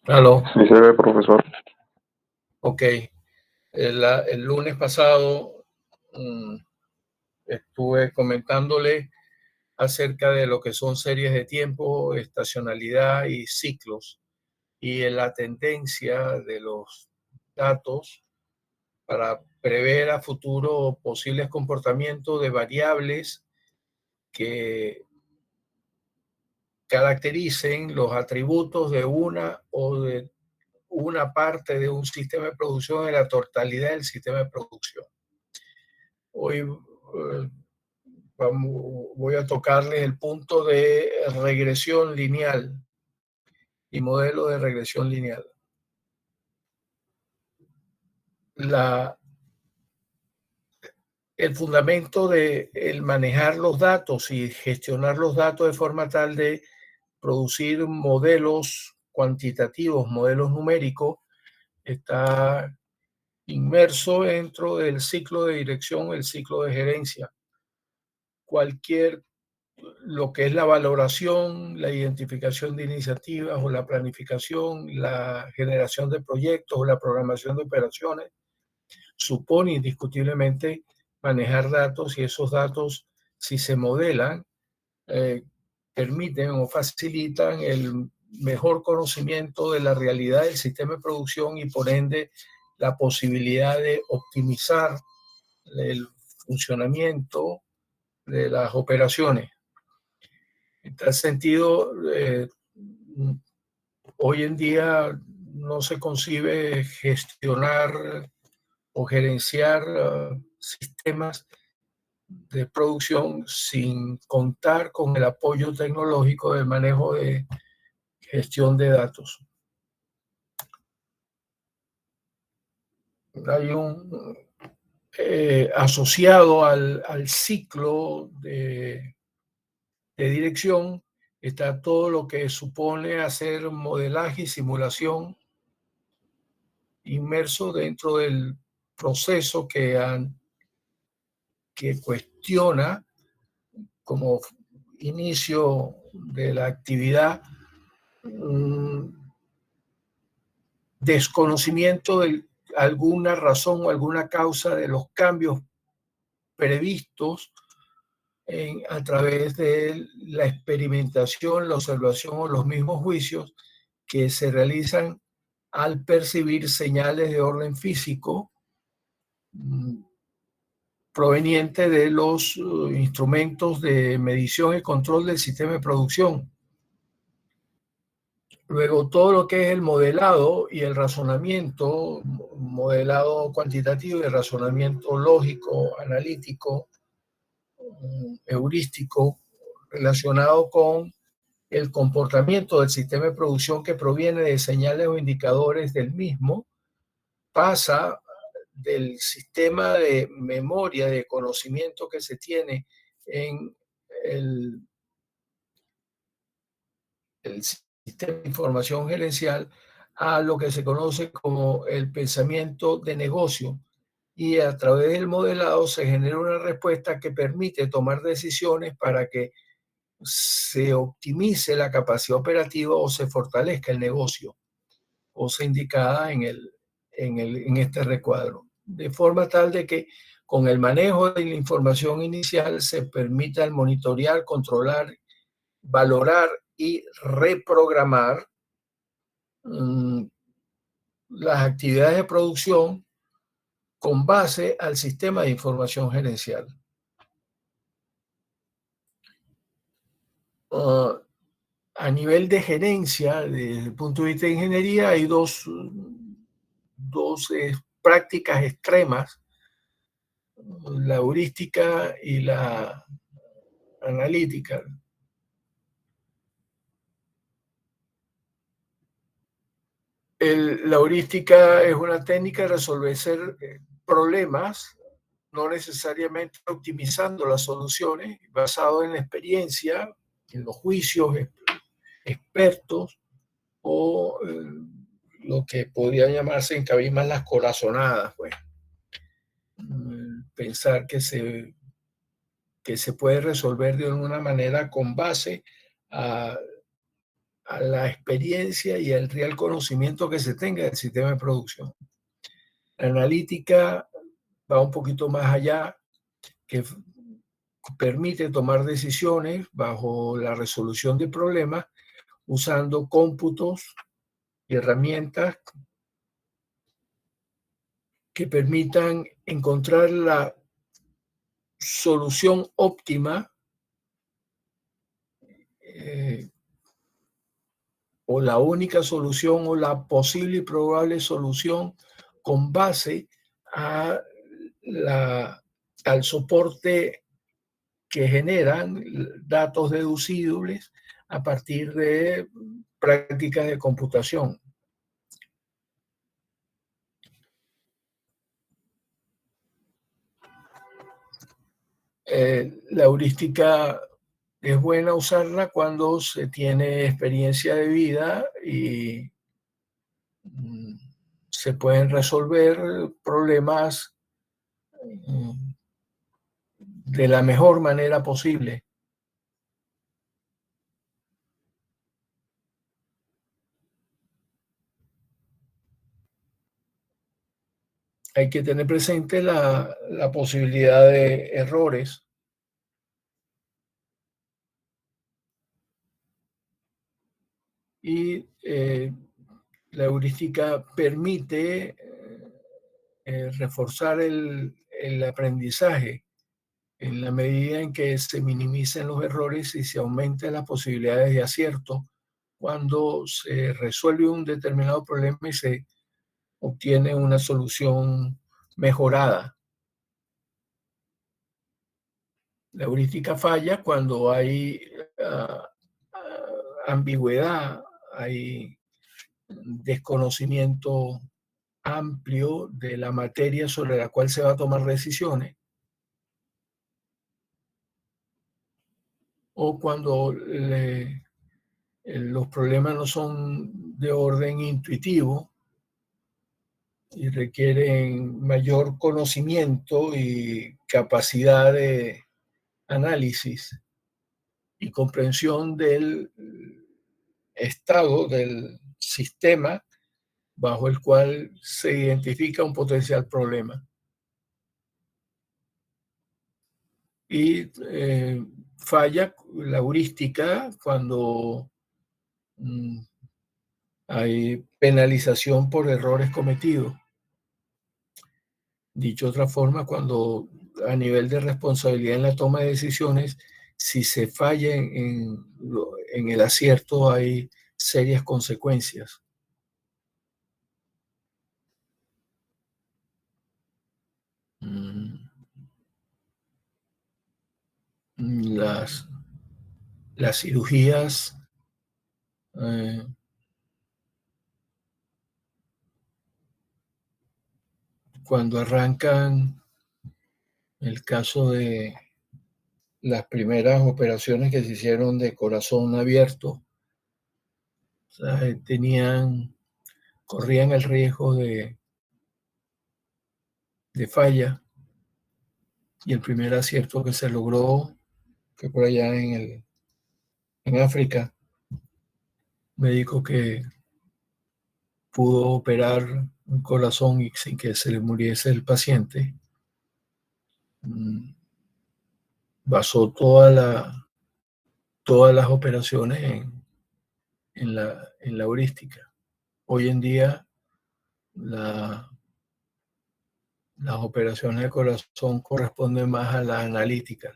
Aló, Sí se ve, profesor. ok. El lunes pasado mm, estuve comentándole acerca de lo que son series de tiempo, estacionalidad y ciclos, y en la tendencia de los datos para prever a futuro posibles comportamientos de variables que caractericen los atributos de una o de una parte de un sistema de producción en la totalidad del sistema de producción. Hoy voy a tocarles el punto de regresión lineal y modelo de regresión lineal. La, el fundamento de el manejar los datos y gestionar los datos de forma tal de producir modelos cuantitativos, modelos numéricos, está inmerso dentro del ciclo de dirección, el ciclo de gerencia. Cualquier lo que es la valoración, la identificación de iniciativas o la planificación, la generación de proyectos o la programación de operaciones, supone indiscutiblemente manejar datos, y esos datos, si se modelan, eh, permiten o facilitan el mejor conocimiento de la realidad del sistema de producción y por ende la posibilidad de optimizar el funcionamiento de las operaciones. En tal sentido, hoy en día no se concibe gestionar o gerenciar sistemas de producción sin contar con el apoyo tecnológico del manejo de gestión de datos. Hay un asociado al ciclo de dirección, está todo lo que supone hacer modelaje y simulación inmerso dentro del proceso que cuestiona como inicio de la actividad un desconocimiento de alguna razón o alguna causa de los cambios previstos a través de la experimentación, la observación o los mismos juicios que se realizan al percibir señales de orden físico proveniente de los instrumentos de medición y control del sistema de producción. Luego, todo lo que es el modelado y el razonamiento, modelado cuantitativo y el razonamiento lógico, analítico, heurístico, relacionado con el comportamiento del sistema de producción que proviene de señales o indicadores del mismo, pasa del sistema de memoria, de conocimiento que se tiene en el, el sistema de información gerencial a lo que se conoce como el pensamiento de negocio. Y a través del modelado se genera una respuesta que permite tomar decisiones para que se optimice la capacidad operativa o se fortalezca el negocio, cosa indicada en este recuadro. De forma tal de que con el manejo de la información inicial se permita el monitorear, controlar, valorar y reprogramar las actividades de producción con base al sistema de información gerencial. A nivel de gerencia, desde el punto de vista de ingeniería, hay dos prácticas extremas, la heurística y la analítica. La heurística es una técnica de resolver problemas, no necesariamente optimizando las soluciones, basado en la experiencia, en los juicios expertos o lo que podría llamarse en cabimas las corazonadas, pues. Pensar que se puede resolver de alguna manera con base a a la experiencia y al real conocimiento que se tenga del sistema de producción. La analítica va un poquito más allá, que permite tomar decisiones bajo la resolución de problemas usando cómputos y herramientas que permitan encontrar la solución óptima eh, o la única solución o la posible y probable solución con base a al soporte que generan datos deducibles a partir de prácticas de computación. La heurística es buena usarla cuando se tiene experiencia de vida y mm, se pueden resolver problemas mm, de la mejor manera posible. Hay que tener presente la posibilidad de errores y la heurística permite reforzar el aprendizaje en la medida en que se minimicen los errores y se aumentan las posibilidades de acierto cuando se resuelve un determinado problema y se obtiene una solución mejorada. La heurística falla cuando hay ambigüedad, hay desconocimiento amplio de la materia sobre la cual se va a tomar decisiones, o cuando los problemas no son de orden intuitivo y requieren mayor conocimiento y capacidad de análisis y comprensión del estado del sistema bajo el cual se identifica un potencial problema. Y falla la heurística cuando mm, hay penalización por errores cometidos. Dicho de otra forma, cuando a nivel de responsabilidad en la toma de decisiones, si se falla en el acierto, hay serias consecuencias. Mm, Las, las cirugías, eh, cuando arrancan, el caso de las primeras operaciones que se hicieron de corazón abierto, o sea, corrían el riesgo de falla, y el primer acierto que se logró fue por allá en África, médico que pudo operar un corazón y sin que se le muriese el paciente. Basó todas las operaciones en la heurística. Hoy en día la, las operaciones de corazón corresponden más a la analítica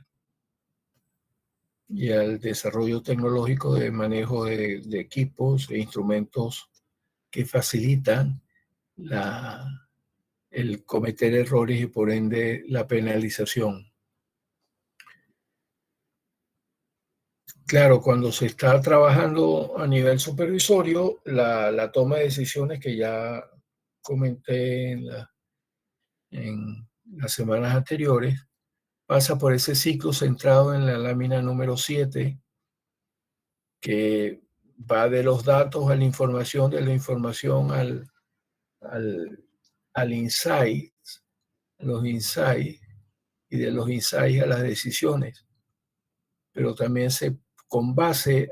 y al desarrollo tecnológico de manejo de equipos e instrumentos que facilitan el cometer errores y por ende la penalización. Claro, cuando se está trabajando a nivel supervisorio, la toma de decisiones que ya comenté en las semanas anteriores pasa por ese ciclo centrado en la lámina número 7, que va de los datos a la información, de la información al, al insight, los insights, y de los insights a las decisiones, pero también con base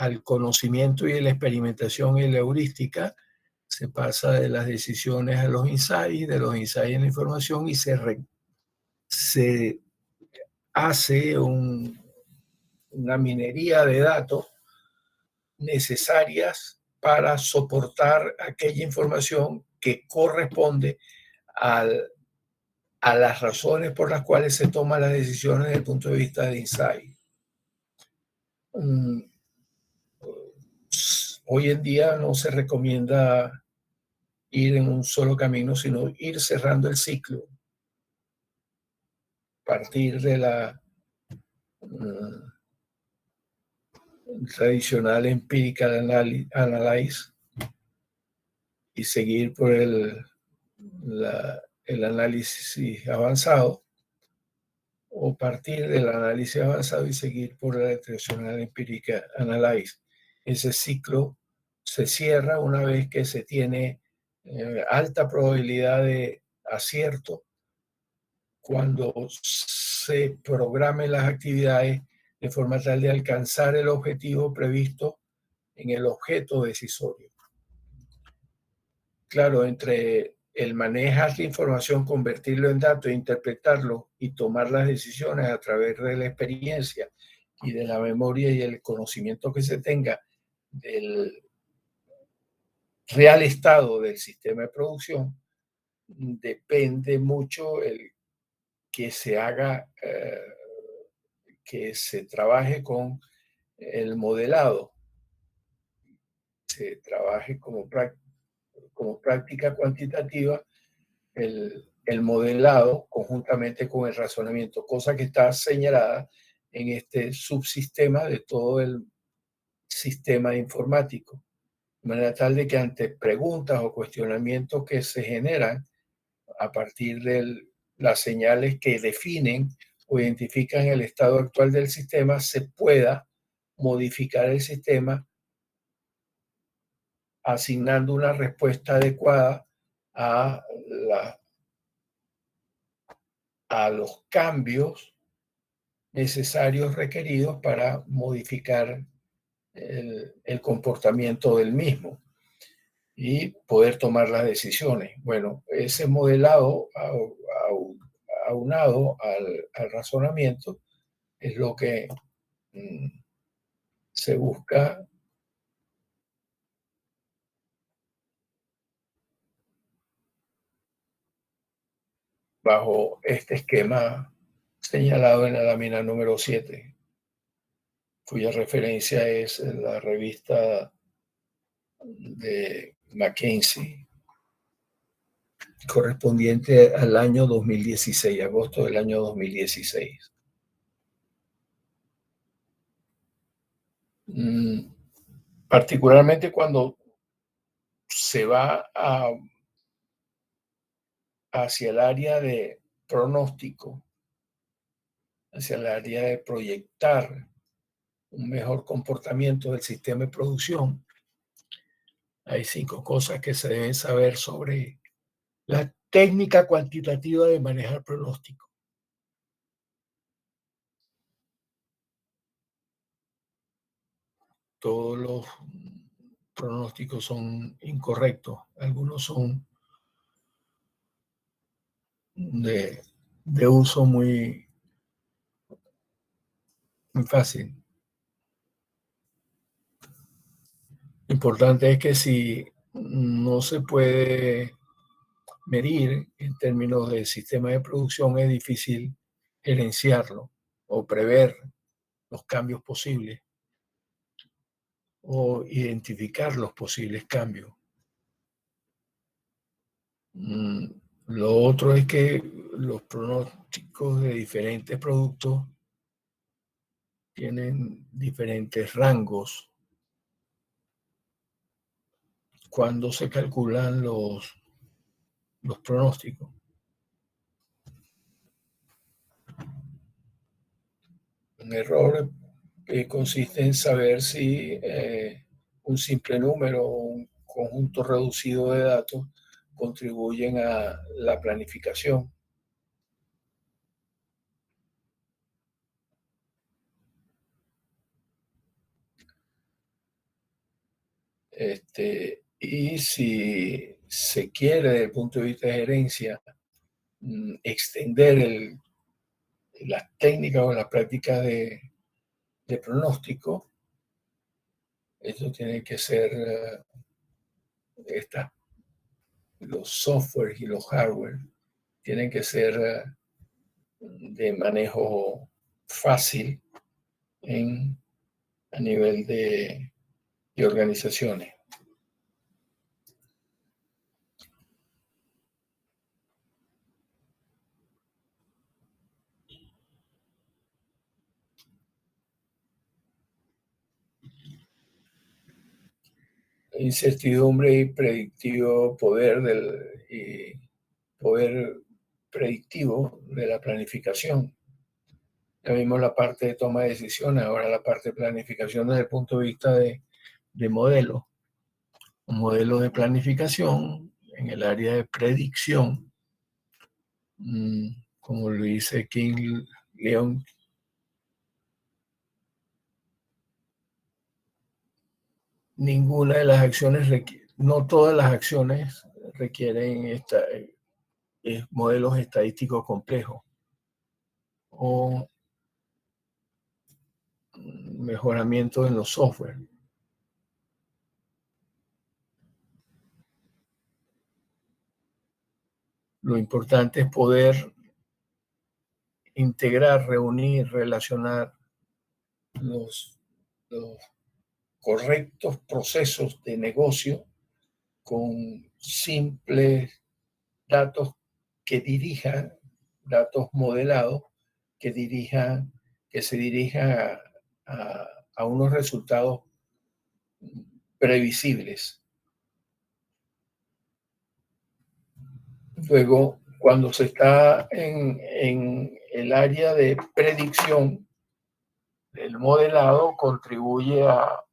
al conocimiento y la experimentación y la heurística, se pasa de las decisiones a los insights, de los insights a la información y se hace una minería de datos necesarias para soportar aquella información que corresponde al, a las razones por las cuales se toman las decisiones desde el punto de vista de insight. Hoy en día no se recomienda ir en un solo camino, sino ir cerrando el ciclo, partir de la tradicional empirical analysis y seguir por el análisis avanzado, o partir del análisis avanzado y seguir por la tradicional empírica analysis. Ese ciclo se cierra una vez que se tiene alta probabilidad de acierto cuando se programen las actividades de forma tal de alcanzar el objetivo previsto en el objeto decisorio. Claro, entre el manejar la información, convertirlo en datos, interpretarlo y tomar las decisiones a través de la experiencia y de la memoria y el conocimiento que se tenga del real estado del sistema de producción, depende mucho el que se haga, que se trabaje con el modelado, se trabaje como práctica cuantitativa el modelado conjuntamente con el razonamiento, cosa que está señalada en este subsistema de todo el sistema informático. De manera tal de que ante preguntas o cuestionamientos que se generan a partir de las señales que definen o identifican el estado actual del sistema, se pueda modificar el sistema asignando una respuesta adecuada a, a los cambios necesarios requeridos para modificar el comportamiento del mismo y poder tomar las decisiones. Bueno, ese modelado aunado al razonamiento es lo que se busca bajo este esquema señalado en la lámina número 7, cuya referencia es la revista de McKinsey, correspondiente al año 2016, agosto del año 2016. Particularmente cuando se va hacia el área de pronóstico, hacia el área de proyectar un mejor comportamiento del sistema de producción, hay 5 cosas que se deben saber sobre la técnica cuantitativa de manejar pronóstico. Todos los pronósticos son incorrectos, algunos son de uso muy fácil. Importante es que si no se puede medir en términos de sistema de producción, es difícil gerenciarlo o prever los cambios posibles o identificar los posibles cambios. Lo otro es que los pronósticos de diferentes productos tienen diferentes rangos cuando se calculan los pronósticos. Un error consiste en saber si un simple número o un conjunto reducido de datos contribuyen a la planificación. Y si se quiere, desde el punto de vista de gerencia, extender las técnicas o las prácticas de pronóstico, eso tiene que ser los software y los hardware tienen que ser de manejo fácil a nivel de organizaciones. Incertidumbre y poder predictivo de la planificación. Ya vimos la parte de toma de decisiones, ahora la parte de planificación desde el punto de vista de modelo. Un modelo de planificación en el área de predicción, como lo dice King Leon. Ninguna de las acciones, no todas las acciones requieren modelos estadísticos complejos o mejoramiento en los software. Lo importante es poder integrar, reunir, relacionar los correctos procesos de negocio con simples datos datos modelados que se dirijan a unos resultados previsibles. Luego, cuando se está en el área de predicción, el modelado contribuye a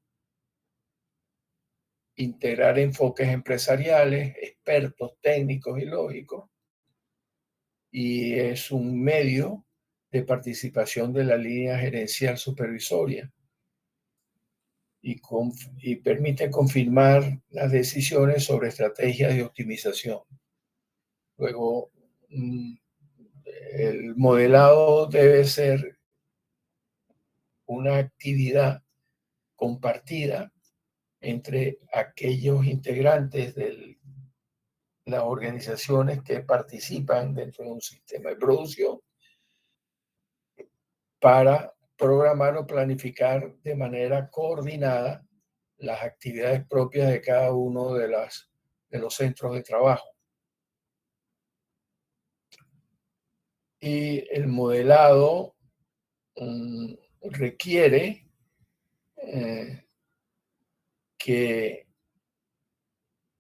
integrar enfoques empresariales, expertos, técnicos y lógicos, y es un medio de participación de la línea gerencial supervisoria y permite confirmar las decisiones sobre estrategias de optimización. Luego, el modelado debe ser una actividad compartida entre aquellos integrantes de las organizaciones que participan dentro de un sistema de producción para programar o planificar de manera coordinada las actividades propias de cada uno de los centros de trabajo. Y el modelado requiere que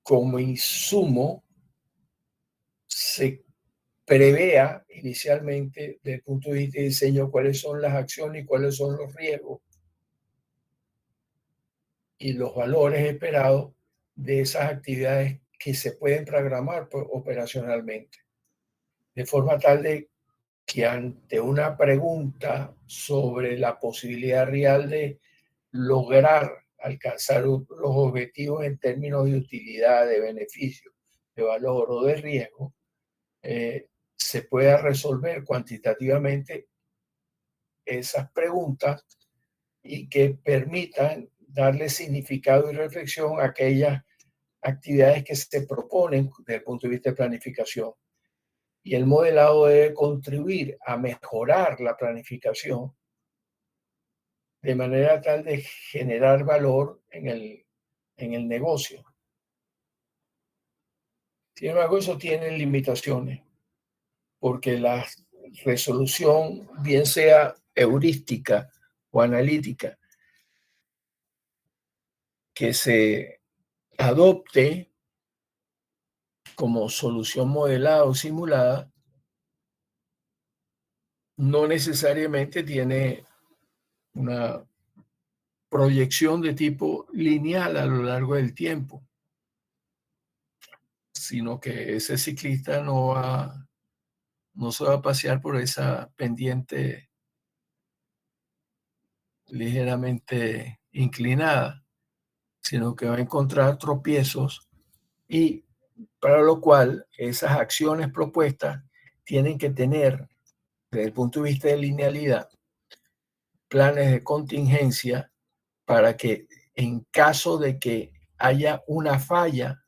como insumo se prevea inicialmente desde el punto de vista de diseño cuáles son las acciones y cuáles son los riesgos y los valores esperados de esas actividades que se pueden programar operacionalmente, de forma tal de que ante una pregunta sobre la posibilidad real de lograr alcanzar los objetivos en términos de utilidad, de beneficio, de valor o de riesgo, se pueda resolver cuantitativamente esas preguntas y que permitan darle significado y reflexión a aquellas actividades que se proponen desde el punto de vista de planificación. Y el modelado debe contribuir a mejorar la planificación de manera tal de generar valor en el negocio. Sin embargo, eso tiene limitaciones, porque la resolución, bien sea heurística o analítica, que se adopte como solución modelada o simulada, no necesariamente tiene una proyección de tipo lineal a lo largo del tiempo, sino que ese ciclista no se va a pasear por esa pendiente ligeramente inclinada, sino que va a encontrar tropiezos, y para lo cual esas acciones propuestas tienen que tener, desde el punto de vista de linealidad, planes de contingencia para que en caso de que haya una falla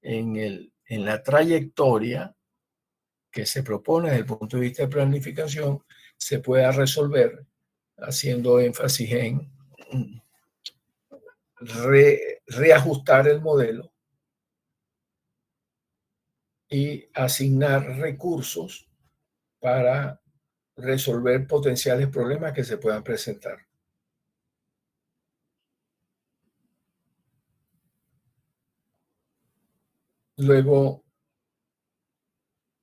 en la trayectoria que se propone desde el punto de vista de planificación, se pueda resolver haciendo énfasis en reajustar el modelo y asignar recursos para resolver potenciales problemas que se puedan presentar. Luego,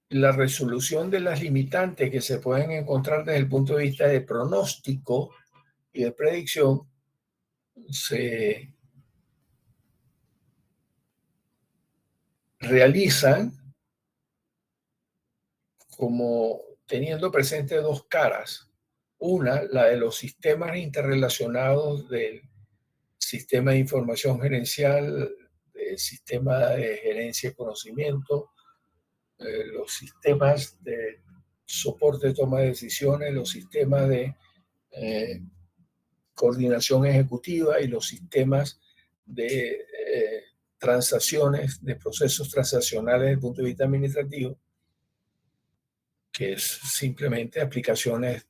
la resolución de las limitantes que se pueden encontrar desde el punto de vista de pronóstico y de predicción se realizan como teniendo presente dos caras. Una, la de los sistemas interrelacionados del sistema de información gerencial, del sistema de gerencia de conocimiento, los sistemas de soporte de toma de decisiones, los sistemas de coordinación ejecutiva y los sistemas de transacciones, de procesos transaccionales desde el punto de vista administrativo, que es simplemente aplicaciones,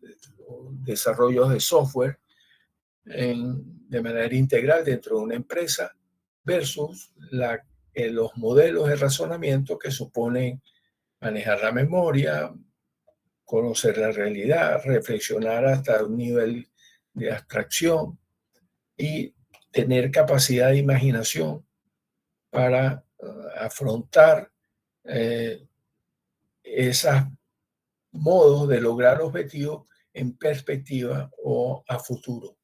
desarrollos de software de manera integral dentro de una empresa, versus los modelos de razonamiento que suponen manejar la memoria, conocer la realidad, reflexionar hasta un nivel de abstracción y tener capacidad de imaginación para afrontar esos modos de lograr objetivos en perspectiva o a futuro.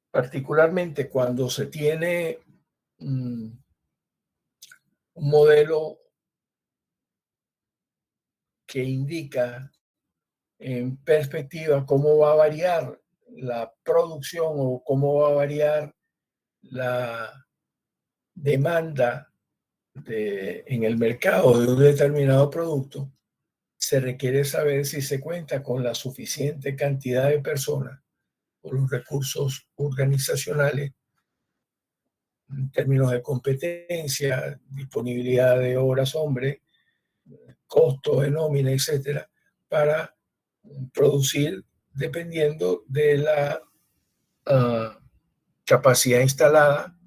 Particularmente cuando se tiene un modelo que indica en perspectiva cómo va a variar la producción o cómo va a variar la demanda en el mercado de un determinado producto, se requiere saber si se cuenta con la suficiente cantidad de personas o los recursos organizacionales en términos de competencia, disponibilidad de horas hombre, costo de nómina, etcétera, para producir dependiendo de la capacidad instalada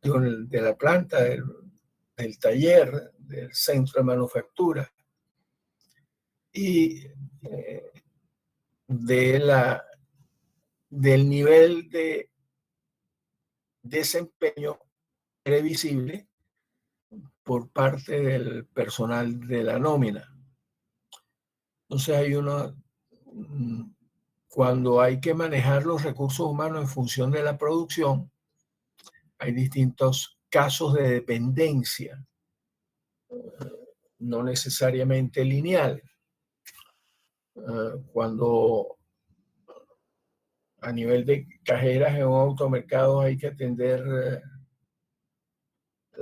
de la planta, del taller, del centro de manufactura y del nivel de desempeño previsible por parte del personal de la nómina. Entonces cuando hay que manejar los recursos humanos en función de la producción, hay distintos casos de dependencia, no necesariamente lineal. Cuando a nivel de cajeras en un automercado hay que atender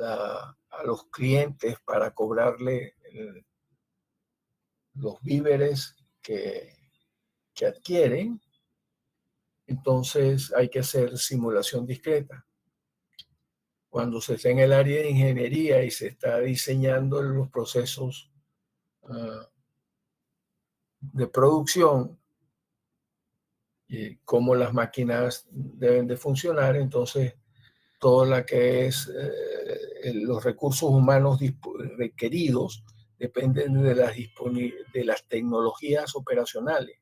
a los clientes para cobrarle los víveres que adquieren, entonces hay que hacer simulación discreta. Cuando se está en el área de ingeniería y se está diseñando los procesos de producción y cómo las máquinas deben de funcionar, entonces todo lo que es los recursos humanos requeridos dependen de las tecnologías operacionales.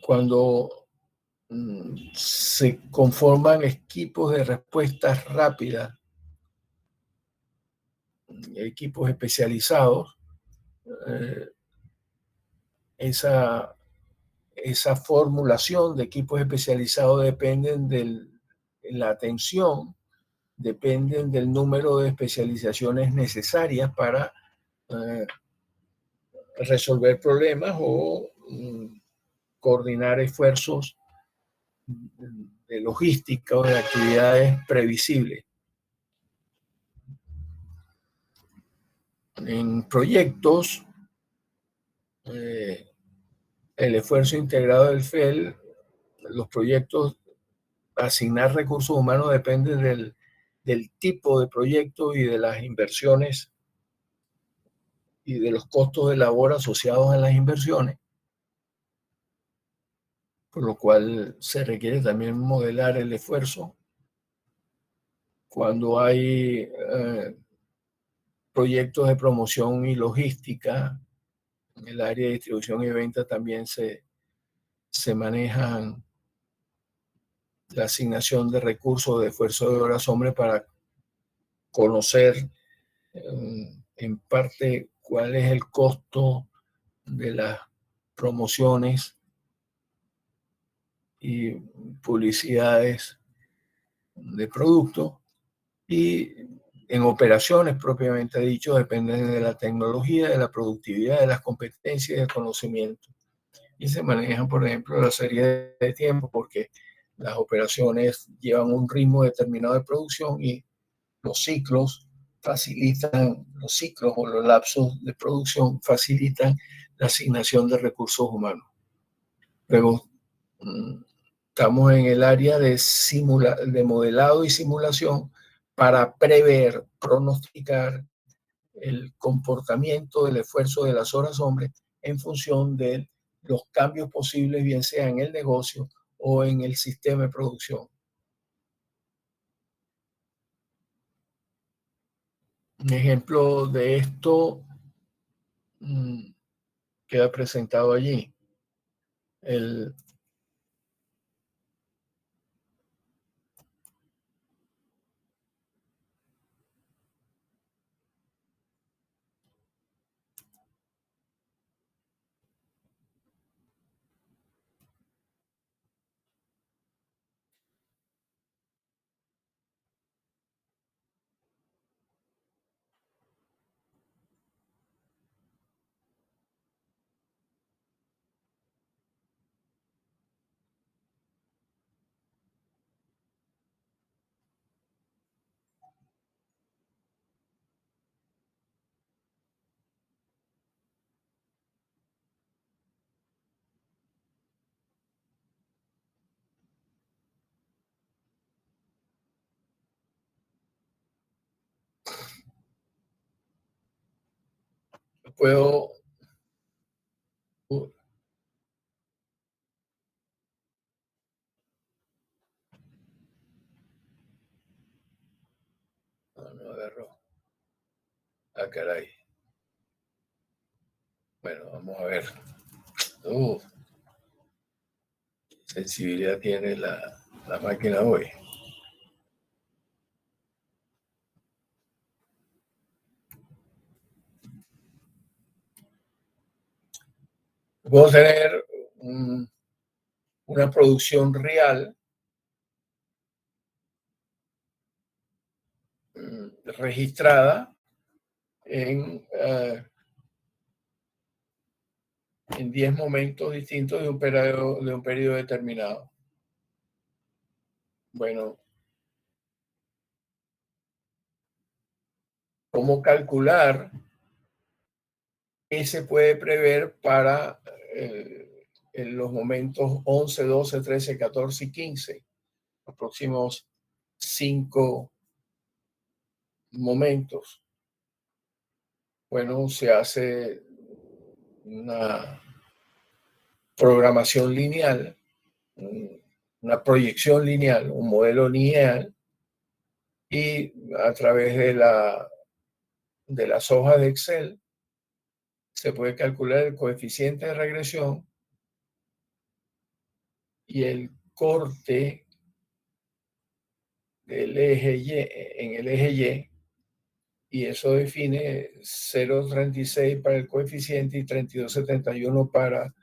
Cuando se conforman equipos de respuestas rápidas, equipos especializados, esa formulación de equipos especializados dependen de la atención, dependen del número de especializaciones necesarias para resolver problemas o coordinar esfuerzos de logística o de actividades previsibles. En proyectos, el esfuerzo integrado del FEL, los proyectos, asignar recursos humanos depende del tipo de proyecto y de las inversiones y de los costos de labor asociados a las inversiones, por lo cual se requiere también modelar el esfuerzo. Cuando hay proyectos de promoción y logística, en el área de distribución y venta también se manejan la asignación de recursos de esfuerzo de horas hombre para conocer en parte cuál es el costo de las promociones y publicidades de productos, y en operaciones propiamente dicho dependen de la tecnología, de la productividad, de las competencias y del conocimiento. Y se manejan, por ejemplo, la serie de tiempo, porque las operaciones llevan un ritmo determinado de producción y los ciclos facilitan, los ciclos o los lapsos de producción facilitan la asignación de recursos humanos. Luego, estamos en el área de modelado y simulación para prever, pronosticar el comportamiento del esfuerzo de las horas hombre en función de los cambios posibles, bien sea en el negocio o en el sistema de producción. Un ejemplo de esto queda presentado allí. El, puedo, no agarró. Ah, caray. Bueno, vamos a ver. Sensibilidad tiene la máquina hoy. Puedo tener una producción real registrada en 10 momentos distintos de un periodo determinado. Bueno, ¿cómo calcular qué se puede prever para en los momentos 11, 12, 13, 14 y 15? Los próximos 5 momentos. Bueno, se hace una programación lineal, una proyección lineal, un modelo lineal, y a través de las hojas de Excel se puede calcular el coeficiente de regresión y el corte del eje Y, en el eje y eso define 0,36 para el coeficiente y 32,71 para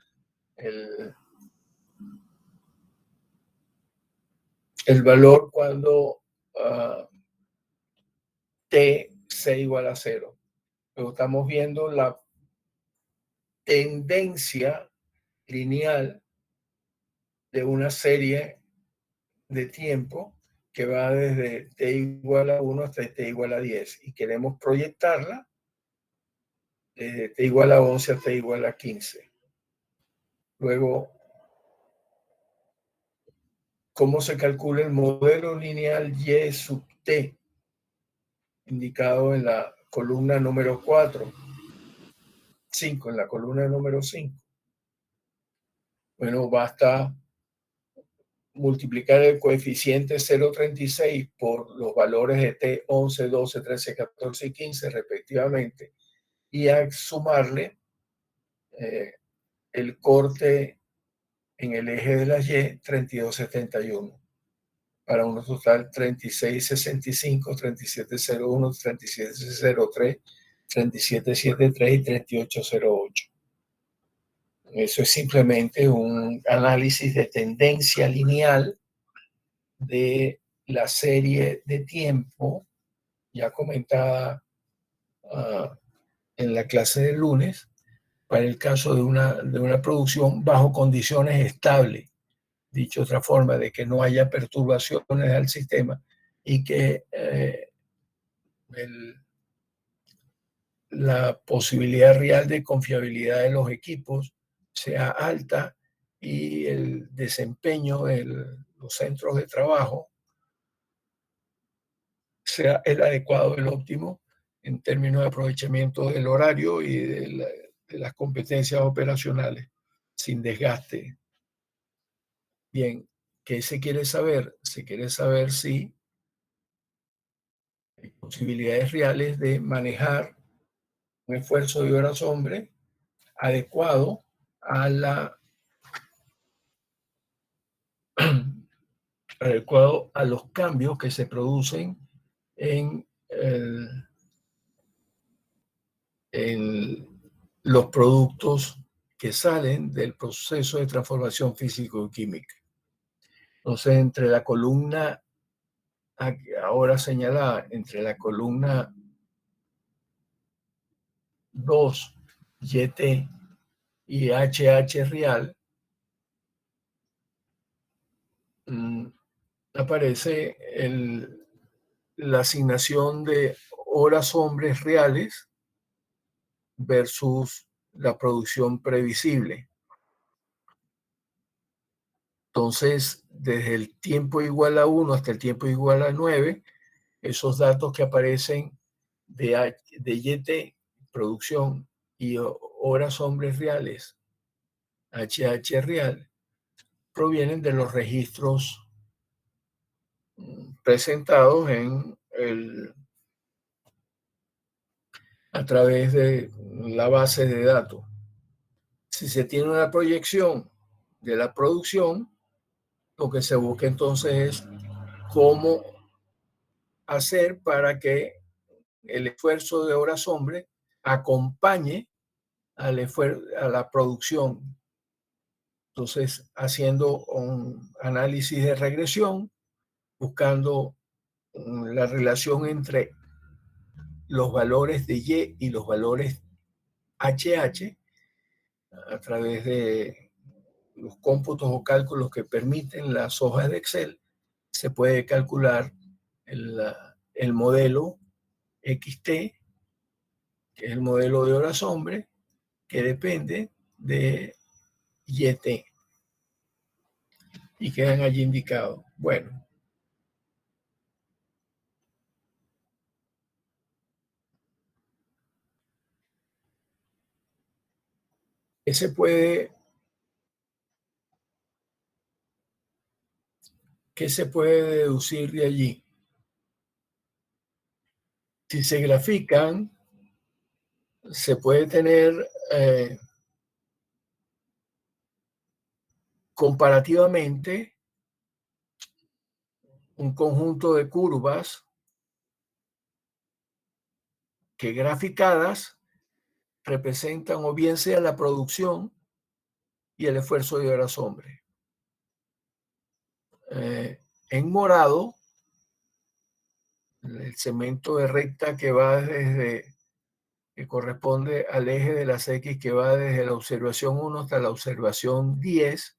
el valor cuando t sea igual a 0. Luego estamos viendo tendencia lineal de una serie de tiempo que va desde t igual a 1 hasta t igual a 10 y queremos proyectarla desde t igual a 11 a t igual a 15. Luego, ¿cómo se calcula el modelo lineal y sub t, indicado en la columna número 4? 5, en la columna número 5. Bueno, basta multiplicar el coeficiente 0,36 por los valores de t 11, 12, 13, 14 y 15 respectivamente y a sumarle el corte en el eje de la Y 32,71 para un total 36,65, 37,01, 37,03, 37,73 y 38,08. Eso es simplemente un análisis de tendencia lineal de la serie de tiempo ya comentada en la clase del lunes para el caso de una producción bajo condiciones estables, dicho de otra forma, de que no haya perturbaciones al sistema y que la posibilidad real de confiabilidad de los equipos sea alta y el desempeño de los centros de trabajo sea el adecuado, el óptimo, en términos de aprovechamiento del horario y de las competencias operacionales, sin desgaste. Bien, ¿qué se quiere saber? Se quiere saber si hay posibilidades reales de manejar un esfuerzo de horas hombre adecuado a adecuado a los cambios que se producen en, en los productos que salen del proceso de transformación físico-química. Entonces, entre la columna ahora señalada, entre la columna 2, YT y HH real, aparece la asignación de horas hombres reales versus la producción previsible. Entonces, desde el tiempo igual a 1 hasta el tiempo igual a 9, esos datos que aparecen de YT, producción, y horas hombres reales, HH real, provienen de los registros presentados a través de la base de datos. Si se tiene una proyección de la producción, lo que se busca entonces es cómo hacer para que el esfuerzo de horas hombre acompañe a la producción. Entonces, haciendo un análisis de regresión, buscando la relación entre los valores de Y y los valores HH a través de los cómputos o cálculos que permiten las hojas de Excel, se puede calcular el modelo XT, que es el modelo de horas hombre, que depende de YT y quedan allí indicados. Bueno, ¿qué se puede deducir de allí? Si se grafican, se puede tener comparativamente un conjunto de curvas que graficadas representan o bien sea la producción y el esfuerzo de horas hombre. En morado, el segmento de recta que va desde que corresponde al eje de las X que va desde la observación 1 hasta la observación 10,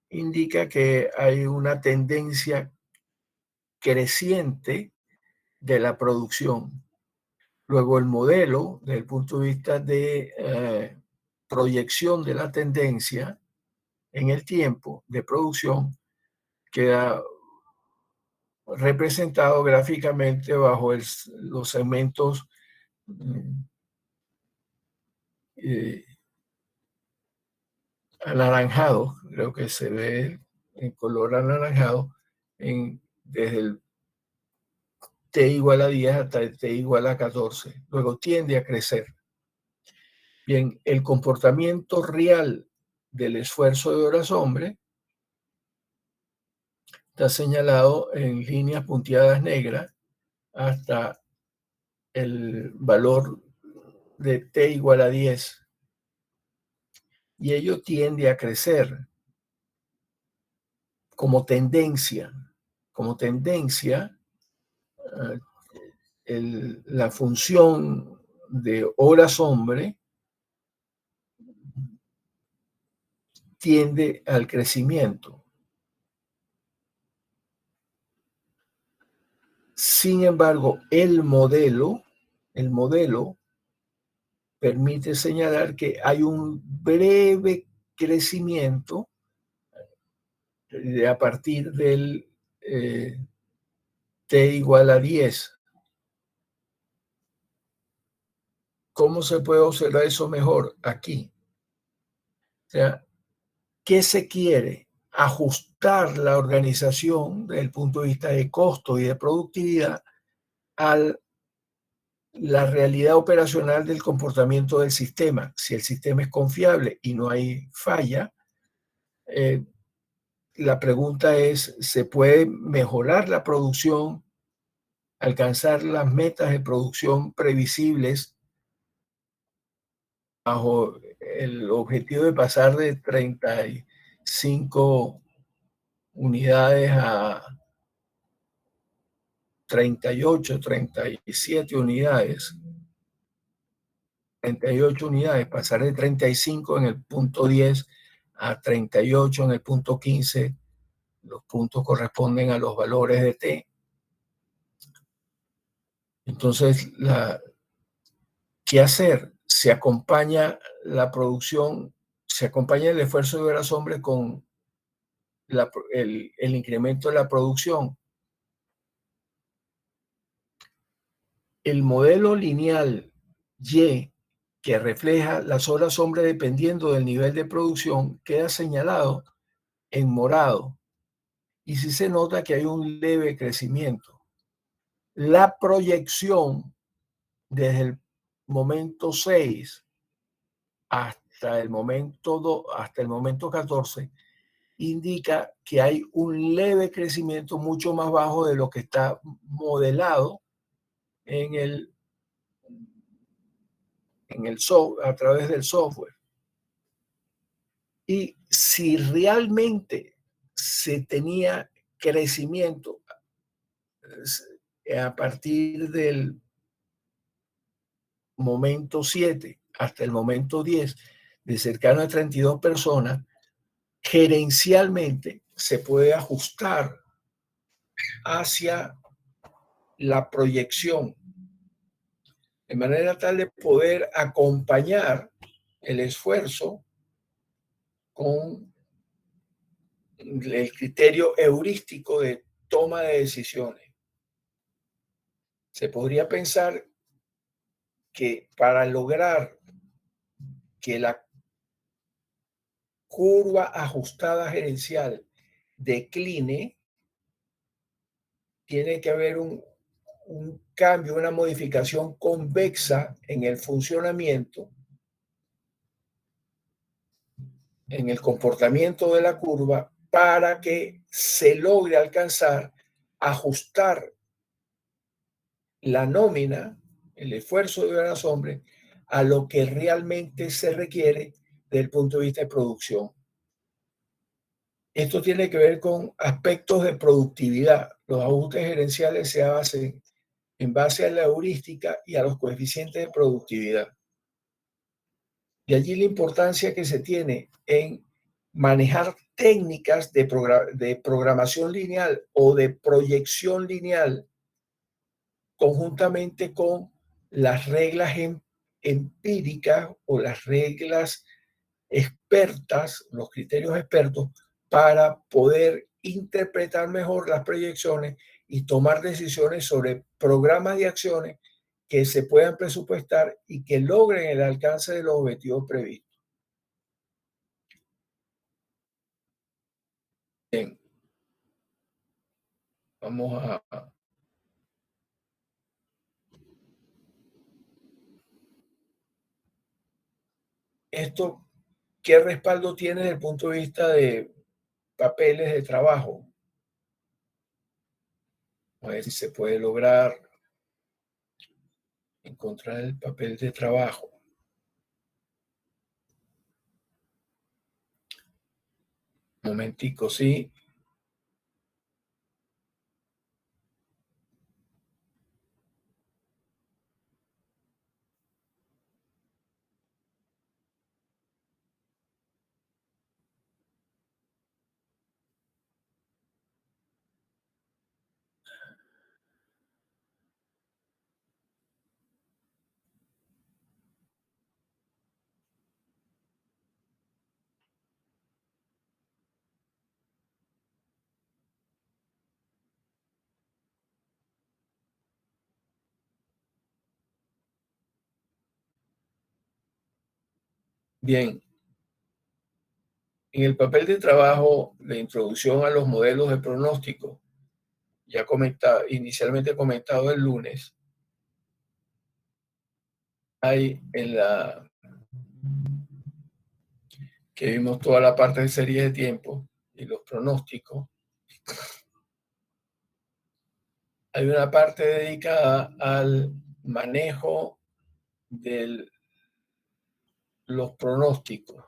indica que hay una tendencia creciente de la producción. Luego el modelo, desde el punto de vista de proyección de la tendencia en el tiempo de producción, queda representado gráficamente bajo los segmentos eh, anaranjados, creo que se ve en color anaranjado, desde el T igual a 10 hasta el T igual a 14. Luego tiende a crecer. Bien, el comportamiento real del esfuerzo de horas hombre está señalado en líneas punteadas negras hasta el valor de T igual a 10. Y ello tiende a crecer como tendencia. Como tendencia, la función de horas hombre tiende al crecimiento. Sin embargo, el modelo permite señalar que hay un breve crecimiento a partir del T igual a 10. ¿Cómo se puede observar eso mejor? Aquí. O sea, ¿qué se quiere? Ajustar la organización desde el punto de vista de costo y de productividad a la realidad operacional del comportamiento del sistema. Si el sistema es confiable y no hay falla, la pregunta es, ¿se puede mejorar la producción, alcanzar las metas de producción previsibles bajo el objetivo de pasar de 35 unidades a 38, 37 unidades? 38 unidades, pasar de 35 en el punto 10 a 38 en el punto 15. Los puntos corresponden a los valores de T. Entonces, ¿qué hacer? Se acompaña la producción, se acompaña el esfuerzo de horas hombre con el incremento de la producción. El modelo lineal Y, que refleja las horas hombre dependiendo del nivel de producción, queda señalado en morado. Y sí se nota que hay un leve crecimiento. La proyección desde el momento 6 hasta el momento 14 indica que hay un leve crecimiento mucho más bajo de lo que está modelado en a través del software. Y si realmente se tenía crecimiento a partir del momento 7 hasta el momento 10, de cercano a 32 personas, gerencialmente se puede ajustar hacia la proyección, de manera tal de poder acompañar el esfuerzo con el criterio heurístico de toma de decisiones. Se podría pensar que para lograr que la curva ajustada gerencial decline, tiene que haber un cambio, una modificación convexa en el funcionamiento, en el comportamiento de la curva, para que se logre alcanzar, ajustar la nómina, el esfuerzo de horas hombre, a lo que realmente se requiere desde el punto de vista de producción. Esto tiene que ver con aspectos de productividad. Los ajustes gerenciales se hacen en base a la heurística y a los coeficientes de productividad. De allí la importancia que se tiene en manejar técnicas de programación lineal o de proyección lineal conjuntamente con las reglas empíricas o las reglas expertas, los criterios expertos, para poder interpretar mejor las proyecciones y tomar decisiones sobre programas de acciones que se puedan presupuestar y que logren el alcance de los objetivos previstos. Bien, vamos a esto. ¿Qué respaldo tiene desde el punto de vista de papeles de trabajo? A ver si se puede lograr encontrar el papel de trabajo. Momentico, sí. Bien, en el papel de trabajo de introducción a los modelos de pronóstico, ya inicialmente comentado el lunes, hay en la que vimos toda la parte de series de tiempo y los pronósticos, hay una parte dedicada al manejo de los pronósticos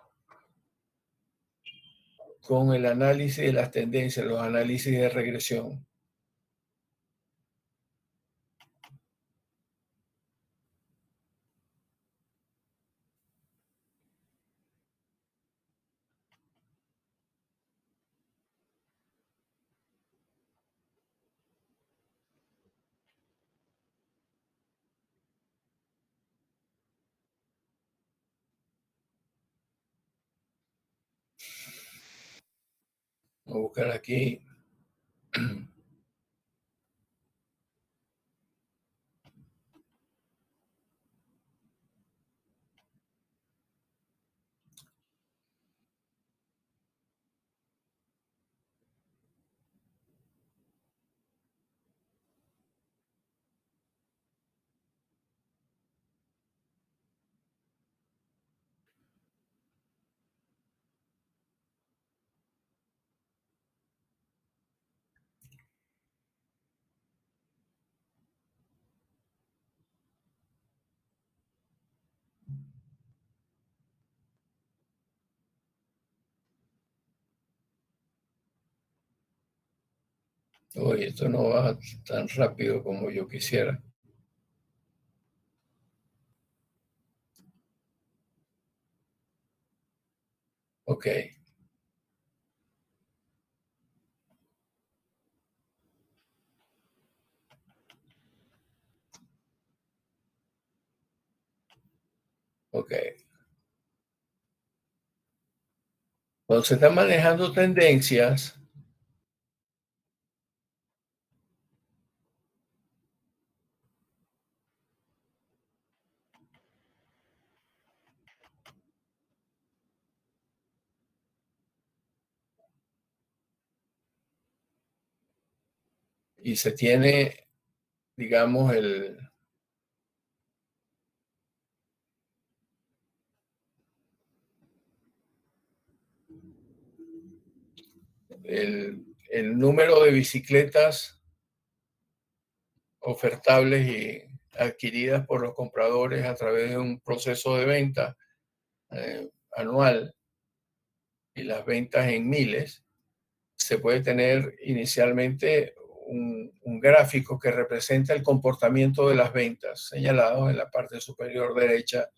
con el análisis de las tendencias, los análisis de regresión. Voy a buscar aquí. Oye, esto no va tan rápido como yo quisiera. Ok, ok. Cuando se están manejando tendencias, y se tiene, digamos, el número de bicicletas ofertables y adquiridas por los compradores a través de un proceso de venta anual y las ventas en miles, se puede tener inicialmente un gráfico que representa el comportamiento de las ventas, señalado en la parte superior derecha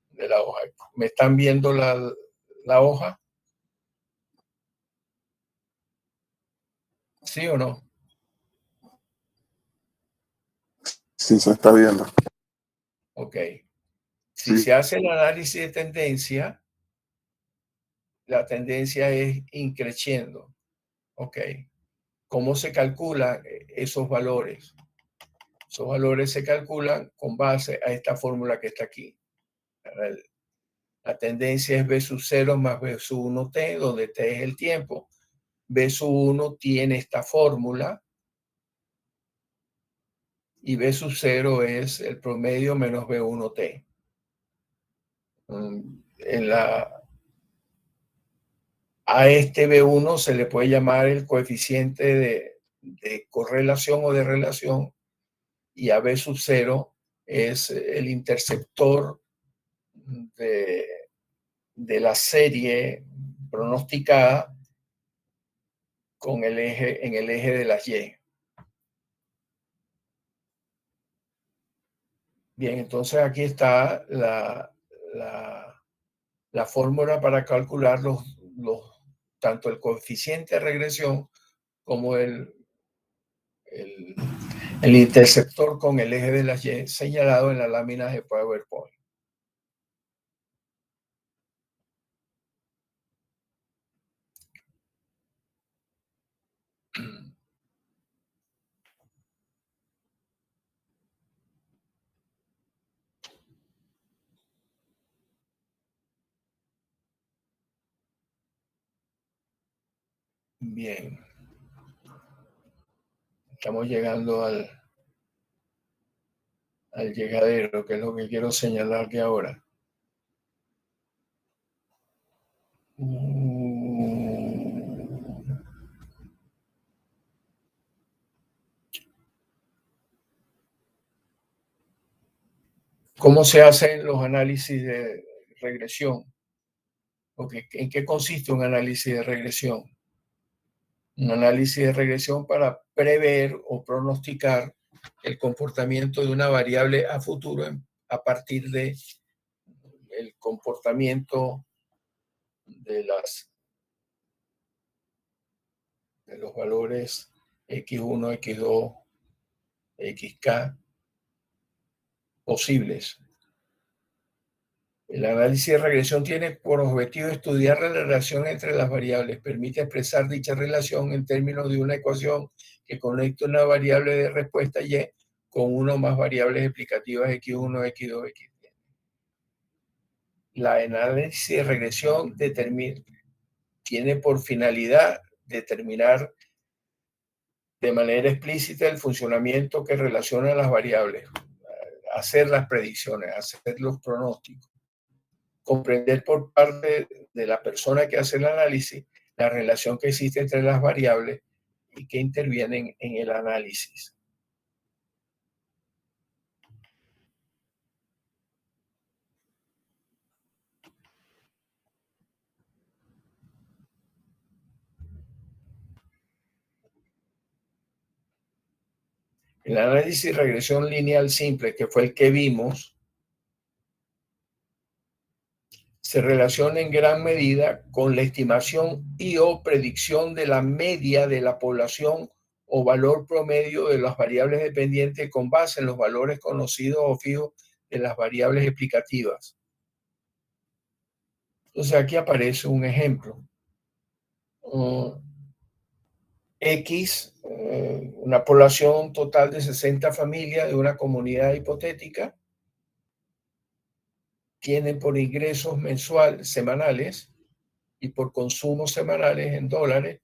de la hoja. ¿Me están viendo la hoja? ¿Sí o no? Sí, se está viendo. Ok. Si Sí. se hace el análisis de tendencia, la tendencia es increciendo. Ok. ¿Cómo se calculan esos valores? Esos valores se calculan con base a esta fórmula que está aquí. La tendencia es B sub 0 más B sub 1T, donde T es el tiempo. B sub 1 tiene esta fórmula y B sub 0 es el promedio menos B1T. A este B1 se le puede llamar el coeficiente de correlación o de relación, y a B sub 0 es el interceptor de la serie pronosticada en el eje de las Y. Bien, entonces aquí está la fórmula para calcular tanto el coeficiente de regresión como el interceptor con el eje de las Y señalado en la lámina de PowerPoint. Bien. Estamos llegando al llegadero, que es lo que quiero señalar que ahora. ¿Cómo se hacen los análisis de regresión? ¿En qué consiste un análisis de regresión? Un análisis de regresión para prever o pronosticar el comportamiento de una variable a futuro a partir de el comportamiento de los valores X1, X2, XK posibles. El análisis de regresión tiene por objetivo estudiar la relación entre las variables. Permite expresar dicha relación en términos de una ecuación que conecta una variable de respuesta Y con una o más variables explicativas X1, X2, X3. La análisis de regresión tiene por finalidad determinar de manera explícita el funcionamiento que relaciona las variables, hacer las predicciones, hacer los pronósticos, comprender por parte de la persona que hace el análisis la relación que existe entre las variables y que intervienen en el análisis. El análisis de regresión lineal simple, que fue el que vimos, se relaciona en gran medida con la estimación y o predicción de la media de la población o valor promedio de las variables dependientes con base en los valores conocidos o fijos de las variables explicativas. Entonces aquí aparece un ejemplo. X, una población total de 60 familias de una comunidad hipotética, tienen por ingresos semanales y por consumos semanales en dólares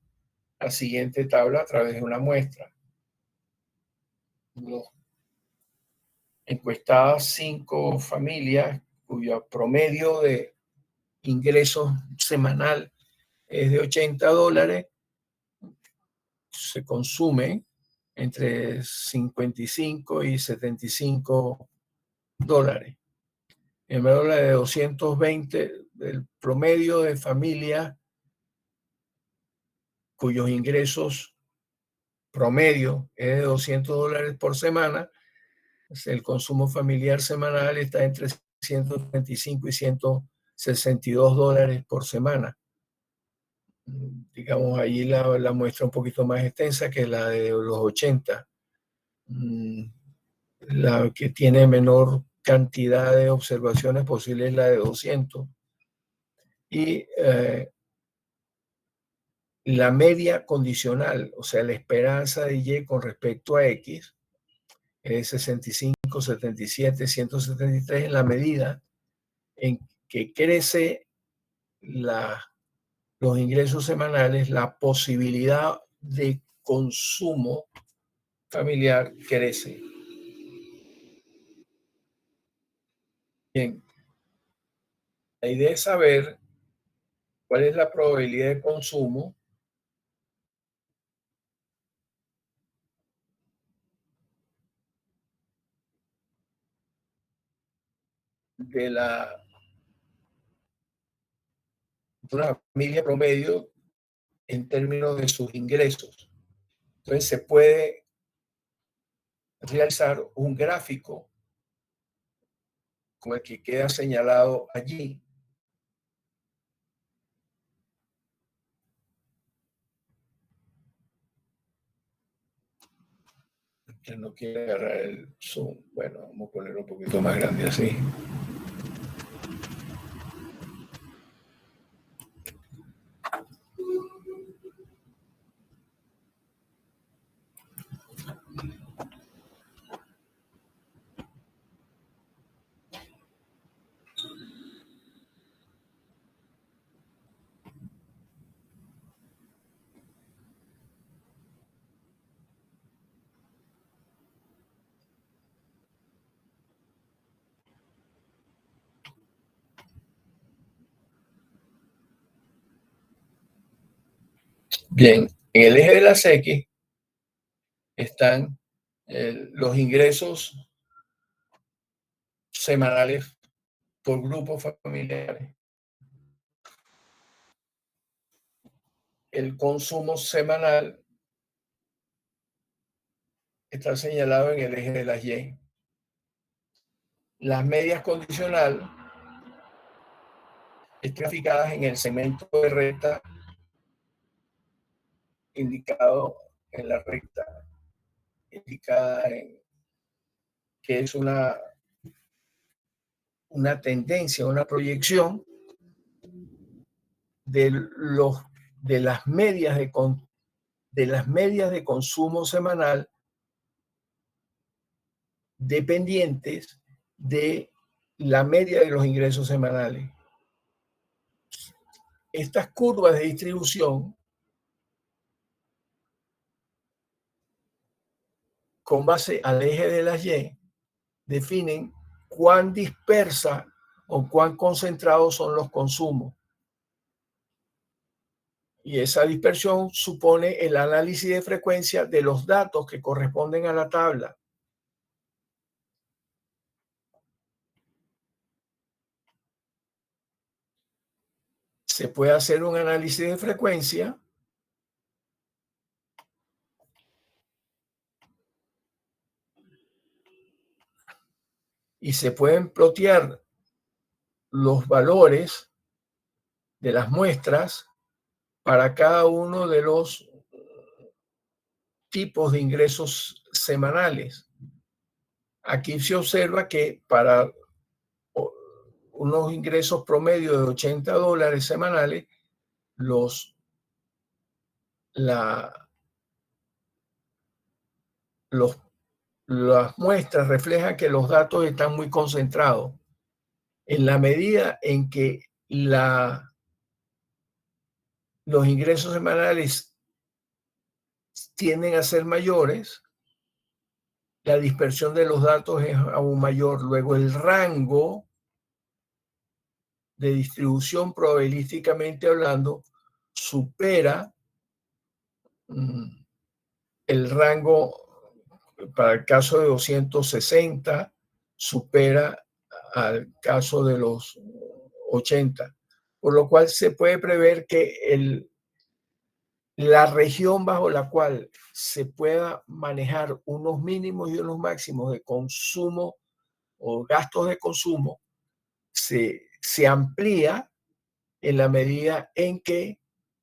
la siguiente tabla a través de una muestra. Los encuestadas 5 familias cuyo promedio de ingresos semanal es de $80, se consume entre 55 y 75 dólares. En vez de 220, el promedio de familias cuyos ingresos promedio es de $200 por semana, el consumo familiar semanal está entre 135 y $162 por semana. Digamos, allí la muestra un poquito más extensa que la de los 80. La que tiene menor cantidad de observaciones posible es la de 200. Y la media condicional, o sea, la esperanza de Y con respecto a X, es 65, 77, 173 en la medida en que crece los ingresos semanales, la posibilidad de consumo familiar crece. Bien, la idea es saber cuál es la probabilidad de consumo de una familia promedio en términos de sus ingresos. Entonces se puede realizar un gráfico como el que queda señalado allí, que no quiere agarrar el zoom. Bueno, vamos a ponerlo un poquito más grande así. Bien, en el eje de las X están los ingresos semanales por grupos familiares. El consumo semanal está señalado en el eje de las Y. Las medias condicional están graficadas en el segmento de recta indicado en la recta, indicada en que es una tendencia, una proyección de las medias de consumo semanal dependientes de la media de los ingresos semanales. Estas curvas de distribución, con base al eje de las Y, definen cuán dispersa o cuán concentrados son los consumos. Y esa dispersión supone el análisis de frecuencia de los datos que corresponden a la tabla. Se puede hacer un análisis de frecuencia y se pueden plotear los valores de las muestras para cada uno de los tipos de ingresos semanales. Aquí se observa que para unos ingresos promedio de $80 semanales, las muestras reflejan que los datos están muy concentrados. En la medida en que los ingresos semanales tienden a ser mayores, la dispersión de los datos es aún mayor. Luego, el rango de distribución probabilísticamente hablando supera el rango, para el caso de 260, supera al caso de los 80, por lo cual se puede prever que la región bajo la cual se pueda manejar unos mínimos y unos máximos de consumo o gastos de consumo se amplía en la medida en que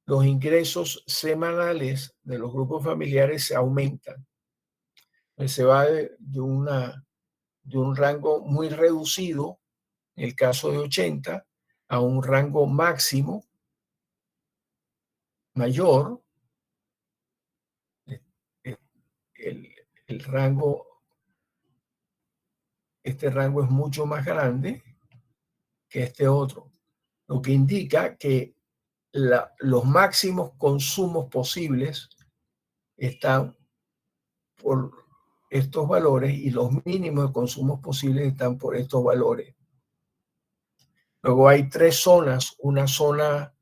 los ingresos semanales de los grupos familiares se aumentan. Se va de un rango muy reducido, en el caso de 80, a un rango máximo mayor. El, el rango, este rango es mucho más grande que este otro, lo que indica que los máximos consumos posibles están por estos valores y los mínimos de consumos posibles están por estos valores. Luego hay tres zonas, una zona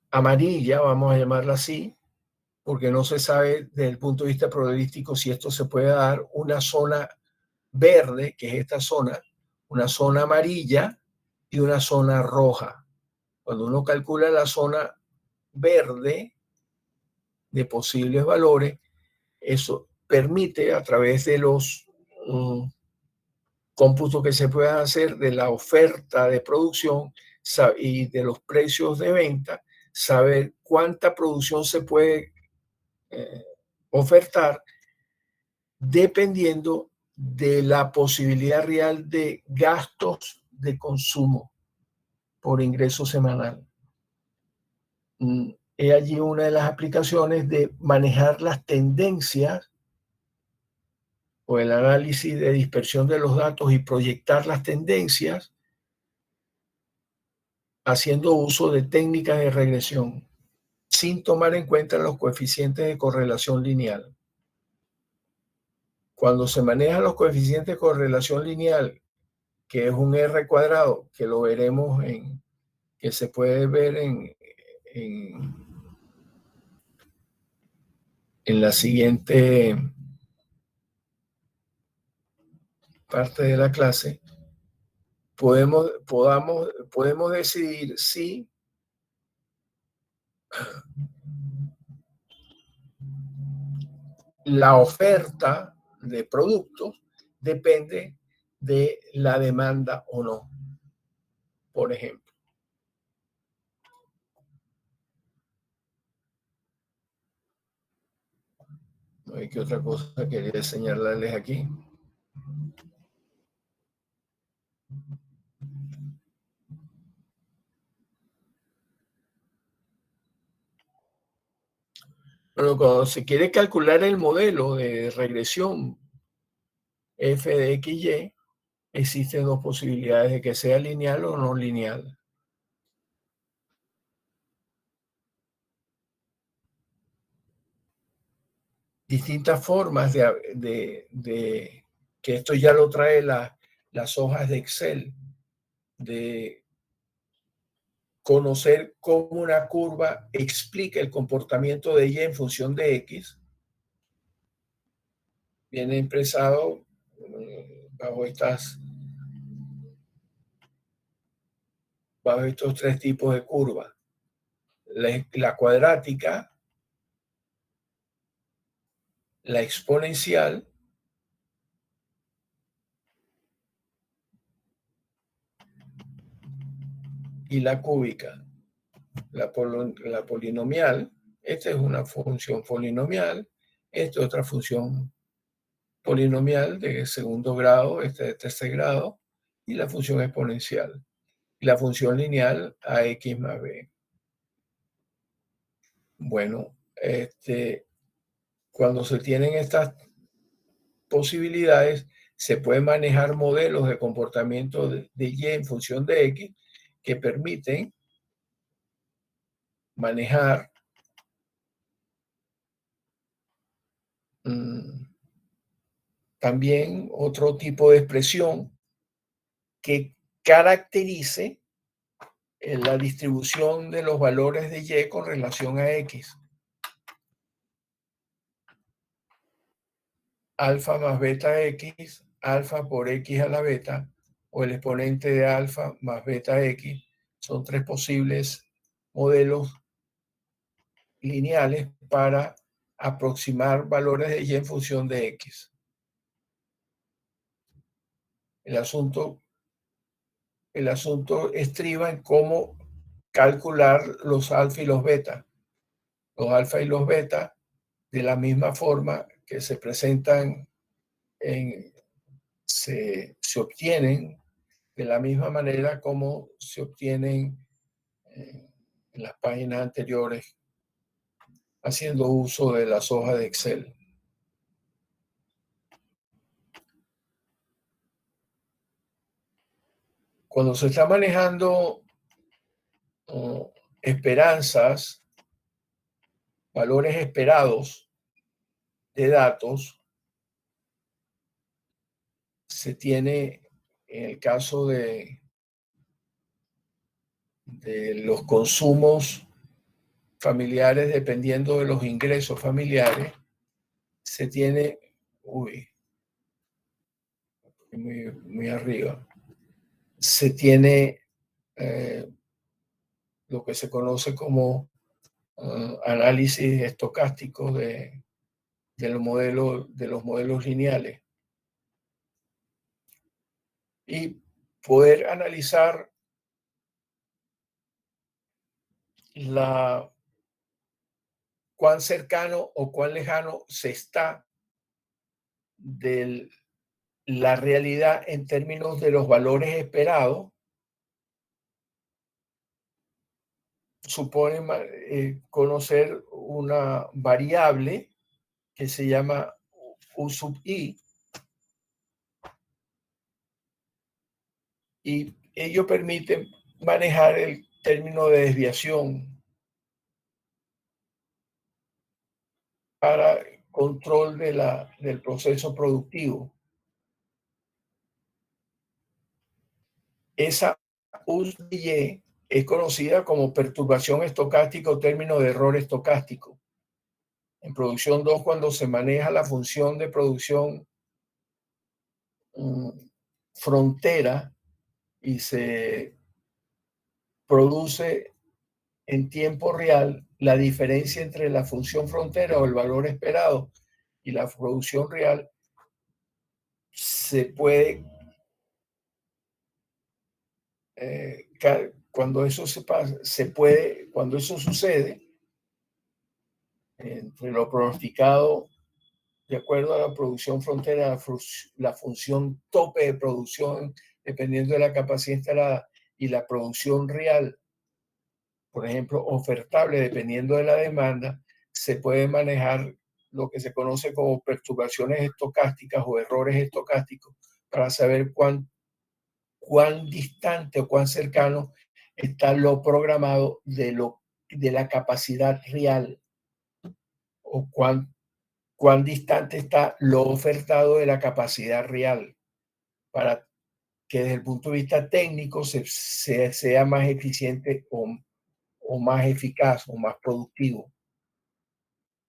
amarilla, vamos a llamarla así, porque no se sabe desde el punto de vista probabilístico si esto se puede dar, una zona verde, que es esta zona, una zona amarilla y una zona roja. Cuando uno calcula la zona verde de posibles valores, eso permite a través de los cómputos que se puedan hacer de la oferta de producción y de los precios de venta, saber cuánta producción se puede ofertar dependiendo de la posibilidad real de gastos de consumo por ingreso semanal. Es allí una de las aplicaciones de manejar las tendencias o el análisis de dispersión de los datos y proyectar las tendencias haciendo uso de técnicas de regresión sin tomar en cuenta los coeficientes de correlación lineal. Cuando se manejan los coeficientes de correlación lineal, que es un R cuadrado, que lo veremos que se puede ver en la siguiente parte de la clase, podemos decidir si la oferta de productos depende de la demanda o no, por ejemplo. ¿Qué otra cosa quería señalarles aquí? Bueno, cuando se quiere calcular el modelo de regresión f de x, y, existen dos posibilidades de que sea lineal o no lineal. Distintas formas de que esto ya lo trae las hojas de Excel, de conocer cómo una curva explica el comportamiento de y en función de x, viene expresado bajo estos tres tipos de curvas. La cuadrática, la exponencial y la cúbica. La polinomial, esta es una función polinomial, esta es otra función polinomial de segundo grado, esta de tercer grado, y la función exponencial. Y la función lineal ax más b. Bueno, cuando se tienen estas posibilidades, se pueden manejar modelos de comportamiento de y en función de x que permiten manejar también otro tipo de expresión que caracterice la distribución de los valores de y con relación a x. Alfa más beta x, alfa por x a la beta, o el exponente de alfa más beta x, son tres posibles modelos lineales para aproximar valores de y en función de x. El asunto estriba en cómo calcular los alfa y los beta. Los alfa y los beta, de la misma forma que se presentan, se obtienen de la misma manera como se obtienen en las páginas anteriores, haciendo uso de las hojas de Excel. Cuando se está manejando esperanzas, valores esperados de datos, se tiene, en el caso de los consumos familiares, dependiendo de los ingresos familiares, se tiene, muy arriba, se tiene lo que se conoce como análisis estocástico de los modelos lineales. Y poder analizar cuán cercano o cuán lejano se está de la realidad en términos de los valores esperados, supone conocer una variable que se llama U sub i, y ello permite manejar el término de desviación para control del proceso productivo. Esa U sub i es conocida como perturbación estocástica o término de error estocástico. En producción 2, cuando se maneja la función de producción frontera y se produce en tiempo real la diferencia entre la función frontera o el valor esperado y la producción real, se puede, cuando eso cuando eso sucede, entre lo pronosticado de acuerdo a la producción frontera, la función tope de producción, dependiendo de la capacidad instalada, y la producción real, por ejemplo, ofertable, dependiendo de la demanda, se puede manejar lo que se conoce como perturbaciones estocásticas o errores estocásticos para saber cuán distante o cuán cercano está lo programado de la capacidad real, o cuán distante está lo ofertado de la capacidad real, para que desde el punto de vista técnico sea más eficiente o más eficaz o más productivo.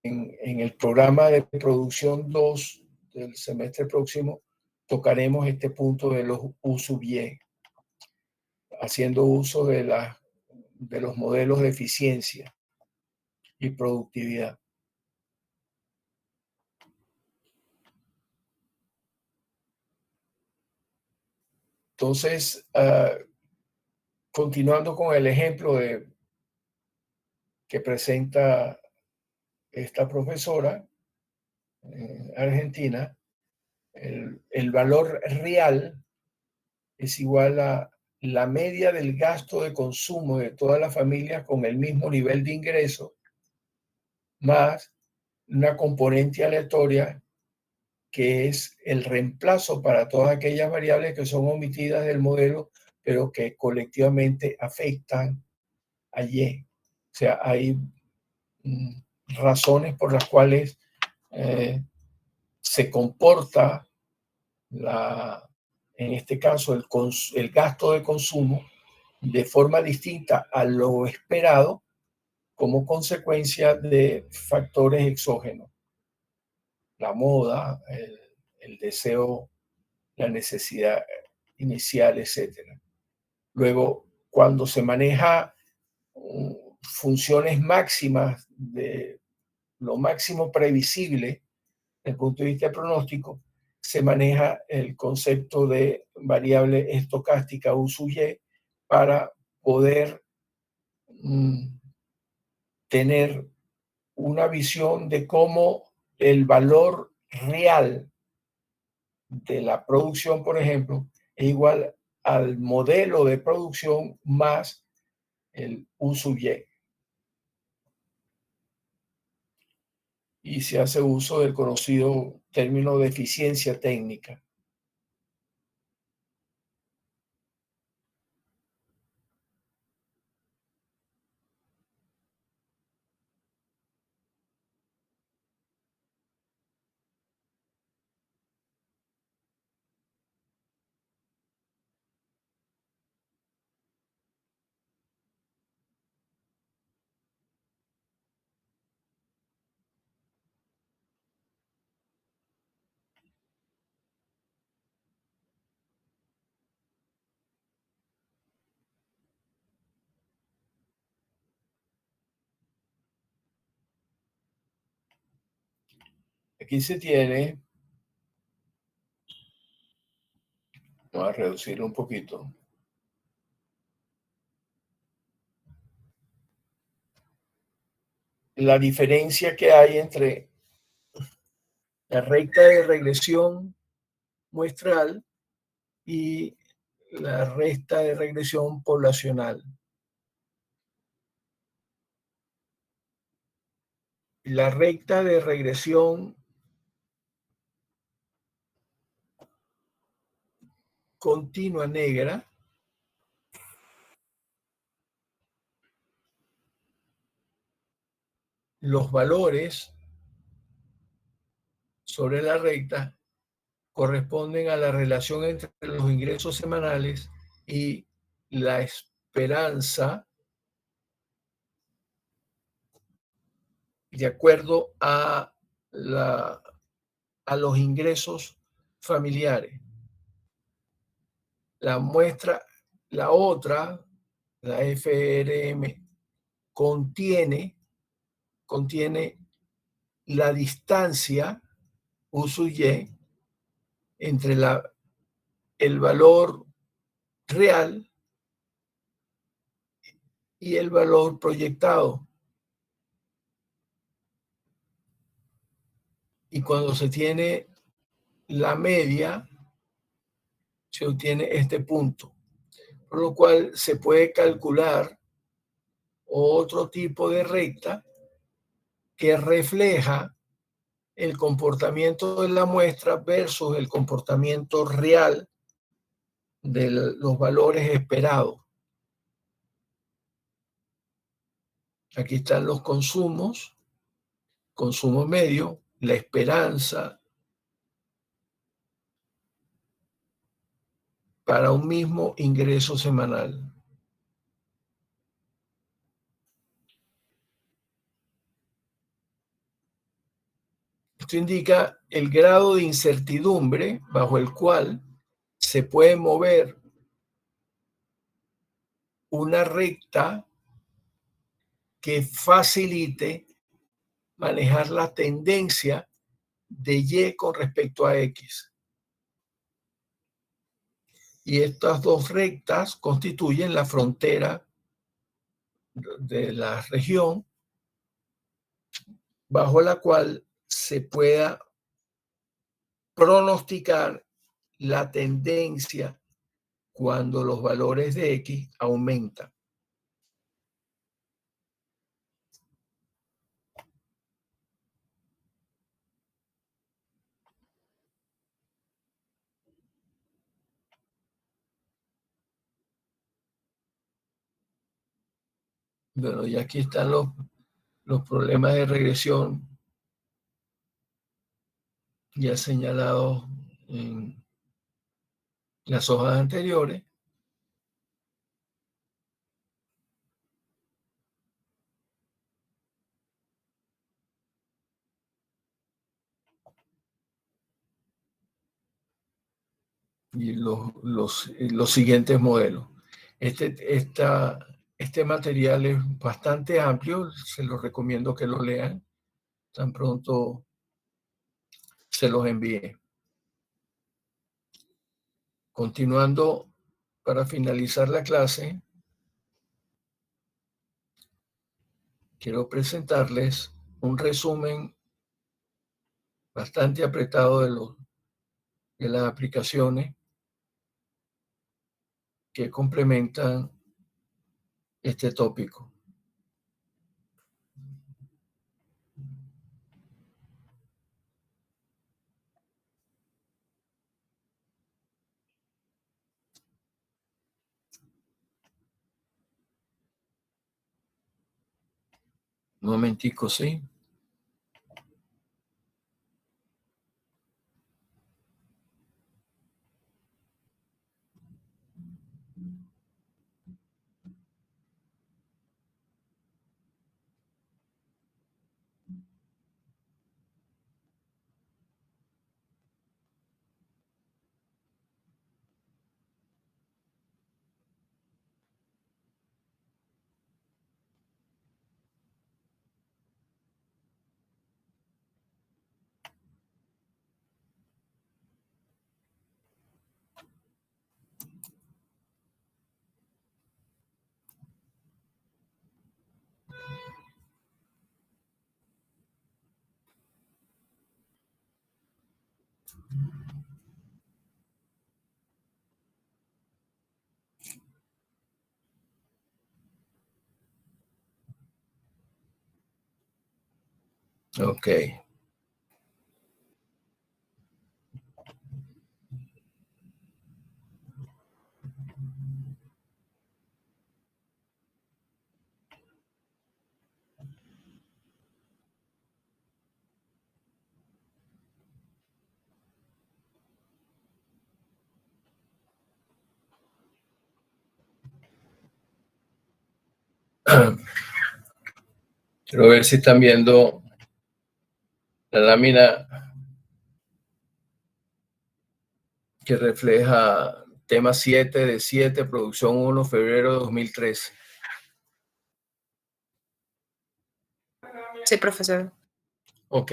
En el programa de producción 2 del semestre próximo tocaremos este punto de los U sub y, haciendo uso de los modelos de eficiencia y productividad. Entonces, continuando con el ejemplo que presenta esta profesora argentina, el valor real es igual a la media del gasto de consumo de todas las familias con el mismo nivel de ingreso, más una componente aleatoria que es el reemplazo para todas aquellas variables que son omitidas del modelo, pero que colectivamente afectan a Y. O sea, hay razones por las cuales se comporta en este caso, el gasto de consumo de forma distinta a lo esperado como consecuencia de factores exógenos. La moda, el deseo, la necesidad inicial, etc. Luego, cuando se maneja funciones máximas de lo máximo previsible desde el punto de vista de pronóstico, se maneja el concepto de variable estocástica U sub y para poder tener una visión de cómo el valor real de la producción, por ejemplo, es igual al modelo de producción más el U sub y. Y se hace uso del conocido término de eficiencia técnica. Aquí se tiene, vamos a reducirlo un poquito, la diferencia que hay entre la recta de regresión muestral y la recta de regresión poblacional. La recta de regresión continua negra los valores sobre la recta corresponden a la relación entre los ingresos semanales y la esperanza de acuerdo a los ingresos familiares. La muestra, la otra, la FRM, contiene la distancia U sub y entre el valor real y el valor proyectado. Y cuando se tiene la media, se obtiene este punto, por lo cual se puede calcular otro tipo de recta que refleja el comportamiento de la muestra versus el comportamiento real de los valores esperados. Aquí están los consumos, consumo medio, la esperanza para un mismo ingreso semanal. Esto indica el grado de incertidumbre bajo el cual se puede mover una recta que facilite manejar la tendencia de Y con respecto a X. Y estas dos rectas constituyen la frontera de la región bajo la cual se pueda pronosticar la tendencia cuando los valores de X aumentan. Bueno, y aquí están los problemas de regresión ya señalados en las hojas anteriores. Y los siguientes modelos. Esta Este material es bastante amplio, se los recomiendo que lo lean tan pronto se los envíe. Continuando, para finalizar la clase, quiero presentarles un resumen bastante apretado de las aplicaciones que complementan este tópico. Un momentico, ¿sí? Ok. Quiero ver si están viendo la lámina que refleja tema 7 de 7, producción 1, febrero de 2013. Sí, profesor. Ok.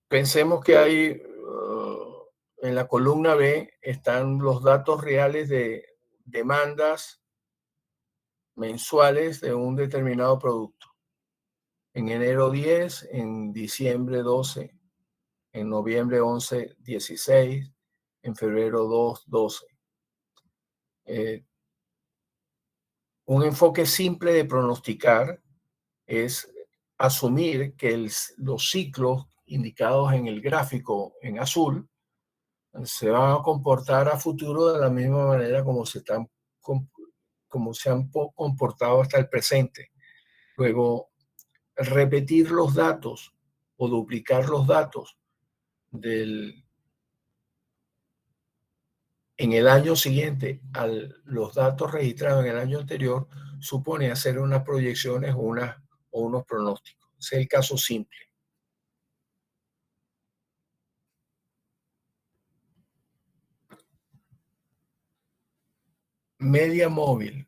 Pensemos que hay, en la columna B están los datos reales de demandas mensuales de un determinado producto. En enero 10, en diciembre 12, en noviembre 11, 16, en febrero 2, 12. Un enfoque simple de pronosticar es asumir que los ciclos indicados en el gráfico en azul se van a comportar a futuro de la misma manera como se han comportado hasta el presente. Luego, repetir los datos o duplicar los datos en el año siguiente a los datos registrados en el año anterior supone hacer unas proyecciones o unos pronósticos. Ese es el caso simple. Media móvil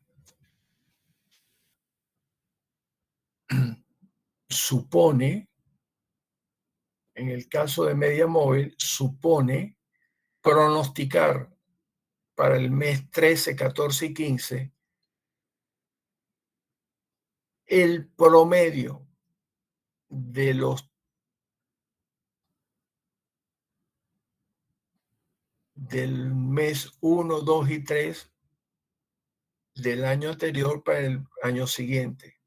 supone, en el caso de media móvil, supone pronosticar para el mes 13, 14 y 15 el promedio de del mes 1, 2 y 3 del año anterior para el año siguiente.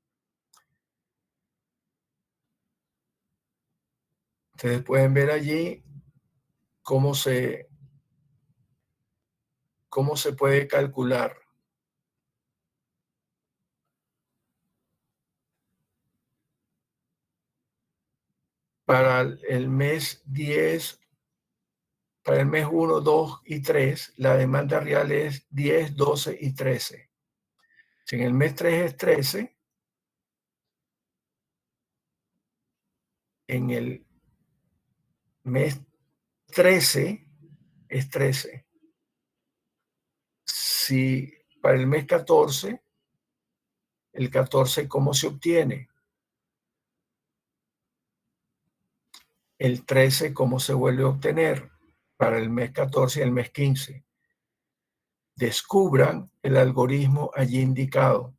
Ustedes pueden ver allí cómo se puede calcular. Para el mes 10, para el mes 1, 2 y 3, la demanda real es 10, 12 y 13. Si en el mes 3 es 13, en el mes 13 es 13. Si para el mes 14 El 14, ¿cómo se obtiene? El 13, ¿cómo se vuelve a obtener? Para el mes 14 y el mes 15. Descubran el algoritmo allí indicado.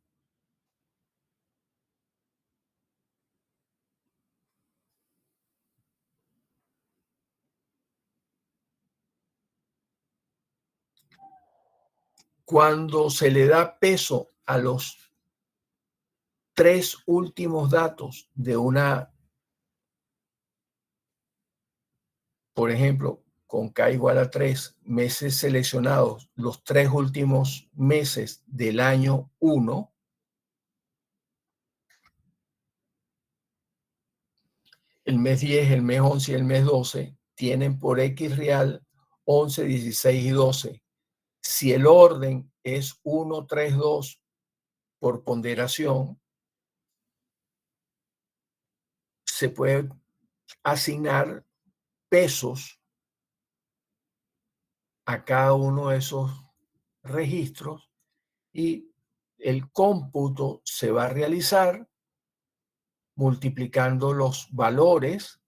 Cuando se le da peso a los 3 últimos datos de una, por ejemplo, con K igual a 3, meses seleccionados, los 3 últimos meses del año 1, el mes 10, el mes 11 y el mes 12 tienen por X real 11, 16 y 12. Si el orden es 1, 3, 2 por ponderación, se puede asignar pesos a cada uno de esos registros y el cómputo se va a realizar multiplicando los valores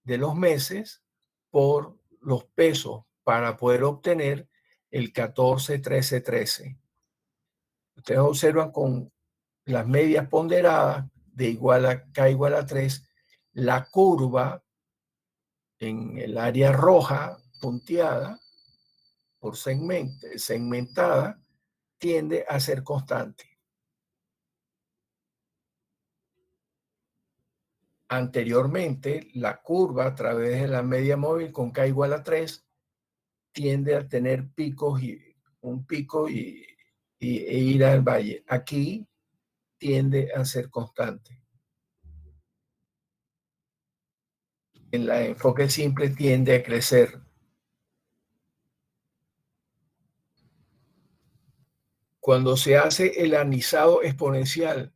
de los meses por los pesos para poder obtener el 14, 13, 13. Ustedes observan con las medias ponderadas de igual a K igual a 3, la curva en el área roja punteada por segmentada tiende a ser constante. Anteriormente, la curva a través de la media móvil con K igual a 3 tiende a tener picos y un pico e ir al valle. Aquí tiende a ser constante. En el enfoque simple tiende a crecer. Cuando se hace el anisado exponencial,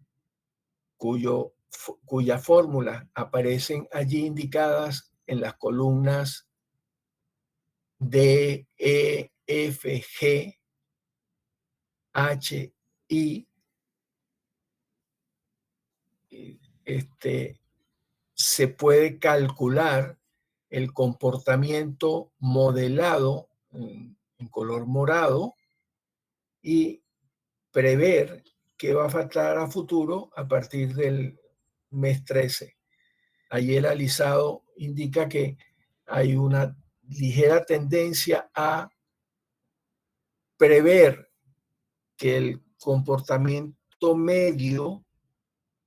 cuyas fórmulas aparecen allí indicadas en las columnas D, E, F, G, H, I, se puede calcular el comportamiento modelado en color morado y prever qué va a faltar a futuro a partir del mes 13. Allí el alisado indica que hay una ligera tendencia a prever que el comportamiento medio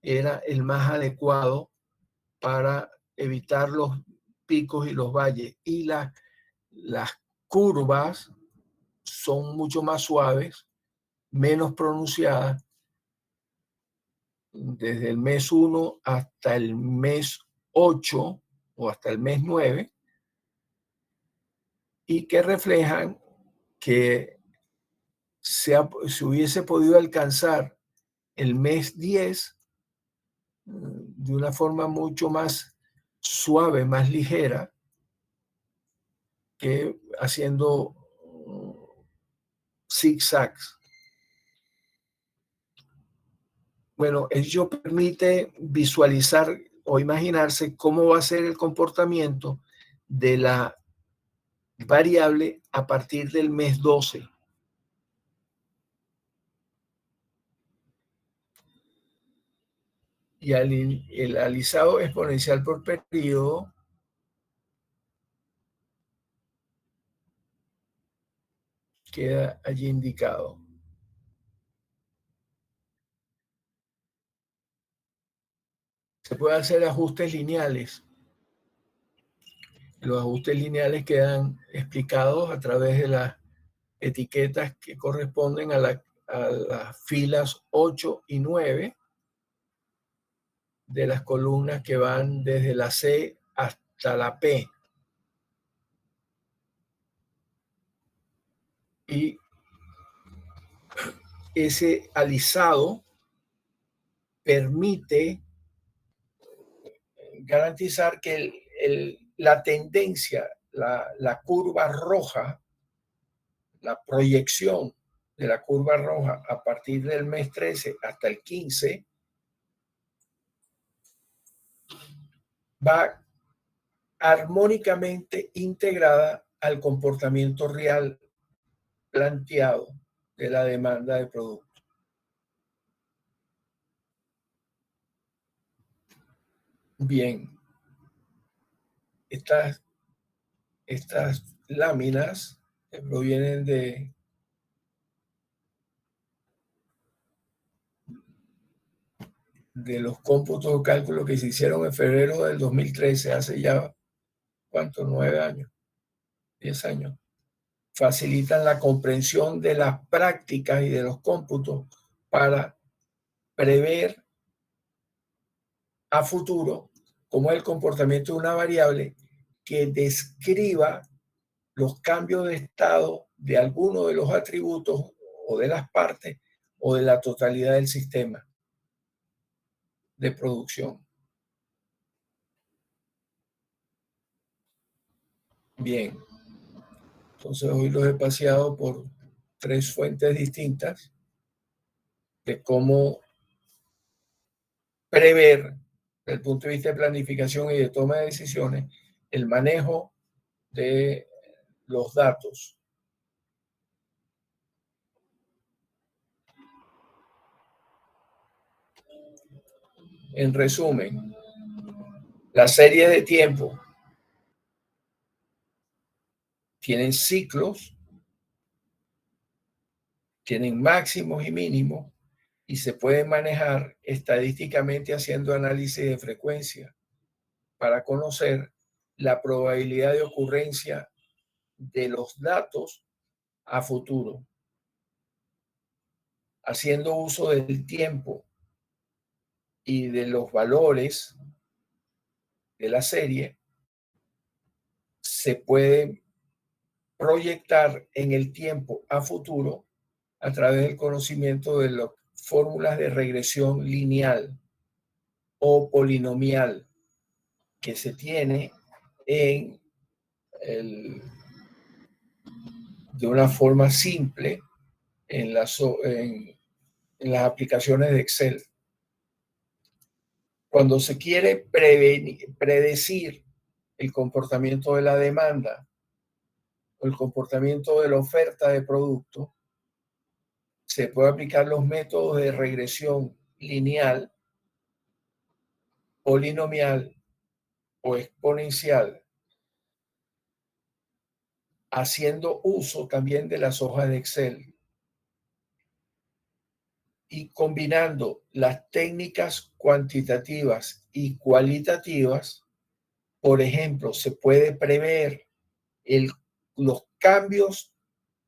era el más adecuado para evitar los picos y los valles. Y las curvas son mucho más suaves, menos pronunciadas, desde el mes 1 hasta el mes 8 o hasta el mes 9, y que reflejan que se hubiese podido alcanzar el mes 10 de una forma mucho más suave, más ligera, que haciendo zigzags. Bueno, ello permite visualizar o imaginarse cómo va a ser el comportamiento de la variable a partir del mes 12. Y el alisado exponencial por periodo queda allí indicado. Se puede hacer ajustes lineales. Los ajustes lineales quedan explicados a través de las etiquetas que corresponden a las filas 8 y 9 de las columnas que van desde la C hasta la P. Y ese alisado permite garantizar que la tendencia, la curva roja, la proyección de la curva roja a partir del mes 13 hasta el 15 va armónicamente integrada al comportamiento real planteado de la demanda de producto. Bien, estas láminas que provienen de los cómputos de cálculo que se hicieron en febrero del 2013, hace ya, ¿cuánto? 9 años, 10 años. Facilitan la comprensión de las prácticas y de los cómputos para prever a futuro cómo es el comportamiento de una variable que describa los cambios de estado de alguno de los atributos o de las partes o de la totalidad del sistema de producción. Bien, entonces hoy los he paseado por 3 fuentes distintas de cómo prever, desde el punto de vista de planificación y de toma de decisiones, el manejo de los datos. En resumen, la serie de tiempo tienen ciclos, tienen máximos y mínimos, y se pueden manejar estadísticamente haciendo análisis de frecuencia para conocer la probabilidad de ocurrencia de los datos a futuro, haciendo uso del tiempo y de los valores de la serie. Se puede proyectar en el tiempo a futuro a través del conocimiento de las fórmulas de regresión lineal o polinomial que se tiene de una forma simple en las aplicaciones de Excel. Cuando se quiere predecir el comportamiento de la demanda o el comportamiento de la oferta de producto, se puede aplicar los métodos de regresión lineal, polinomial o exponencial, haciendo uso también de las hojas de Excel y combinando las técnicas cuantitativas y cualitativas. Por ejemplo, se puede prever los cambios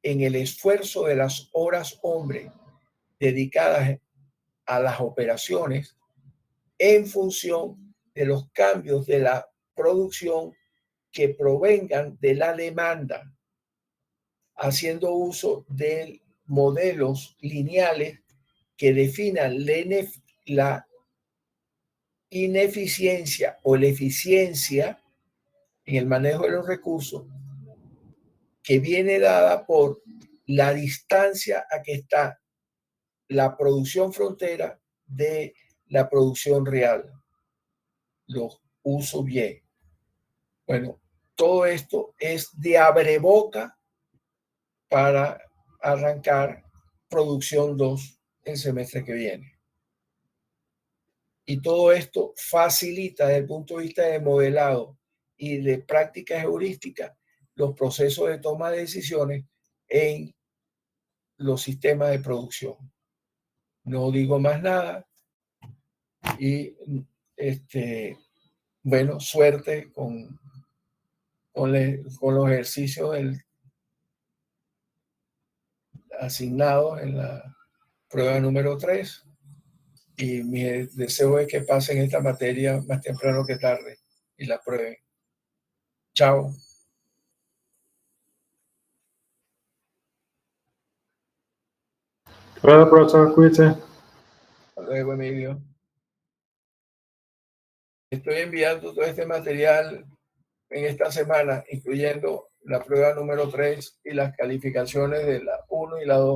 en el esfuerzo de las horas hombre dedicadas a las operaciones en función de los cambios de la producción que provengan de la demanda, haciendo uso de modelos lineales que definan la ineficiencia o la eficiencia en el manejo de los recursos, que viene dada por la distancia a que está la producción frontera de la producción real. Los uso bien. Bueno, todo esto es de abreboca para arrancar producción 2 el semestre que viene. Y todo esto facilita desde el punto de vista de modelado y de prácticas heurísticas los procesos de toma de decisiones en los sistemas de producción. No digo más nada y bueno, suerte con los ejercicios asignados en la prueba número 3 y mi deseo es que pasen esta materia más temprano que tarde y la prueben. Chao. Gracias, profesor. Cuídese. Hasta luego, Emilio. Estoy enviando todo este material en esta semana, incluyendo la prueba número 3 y las calificaciones de la 1 y la 2.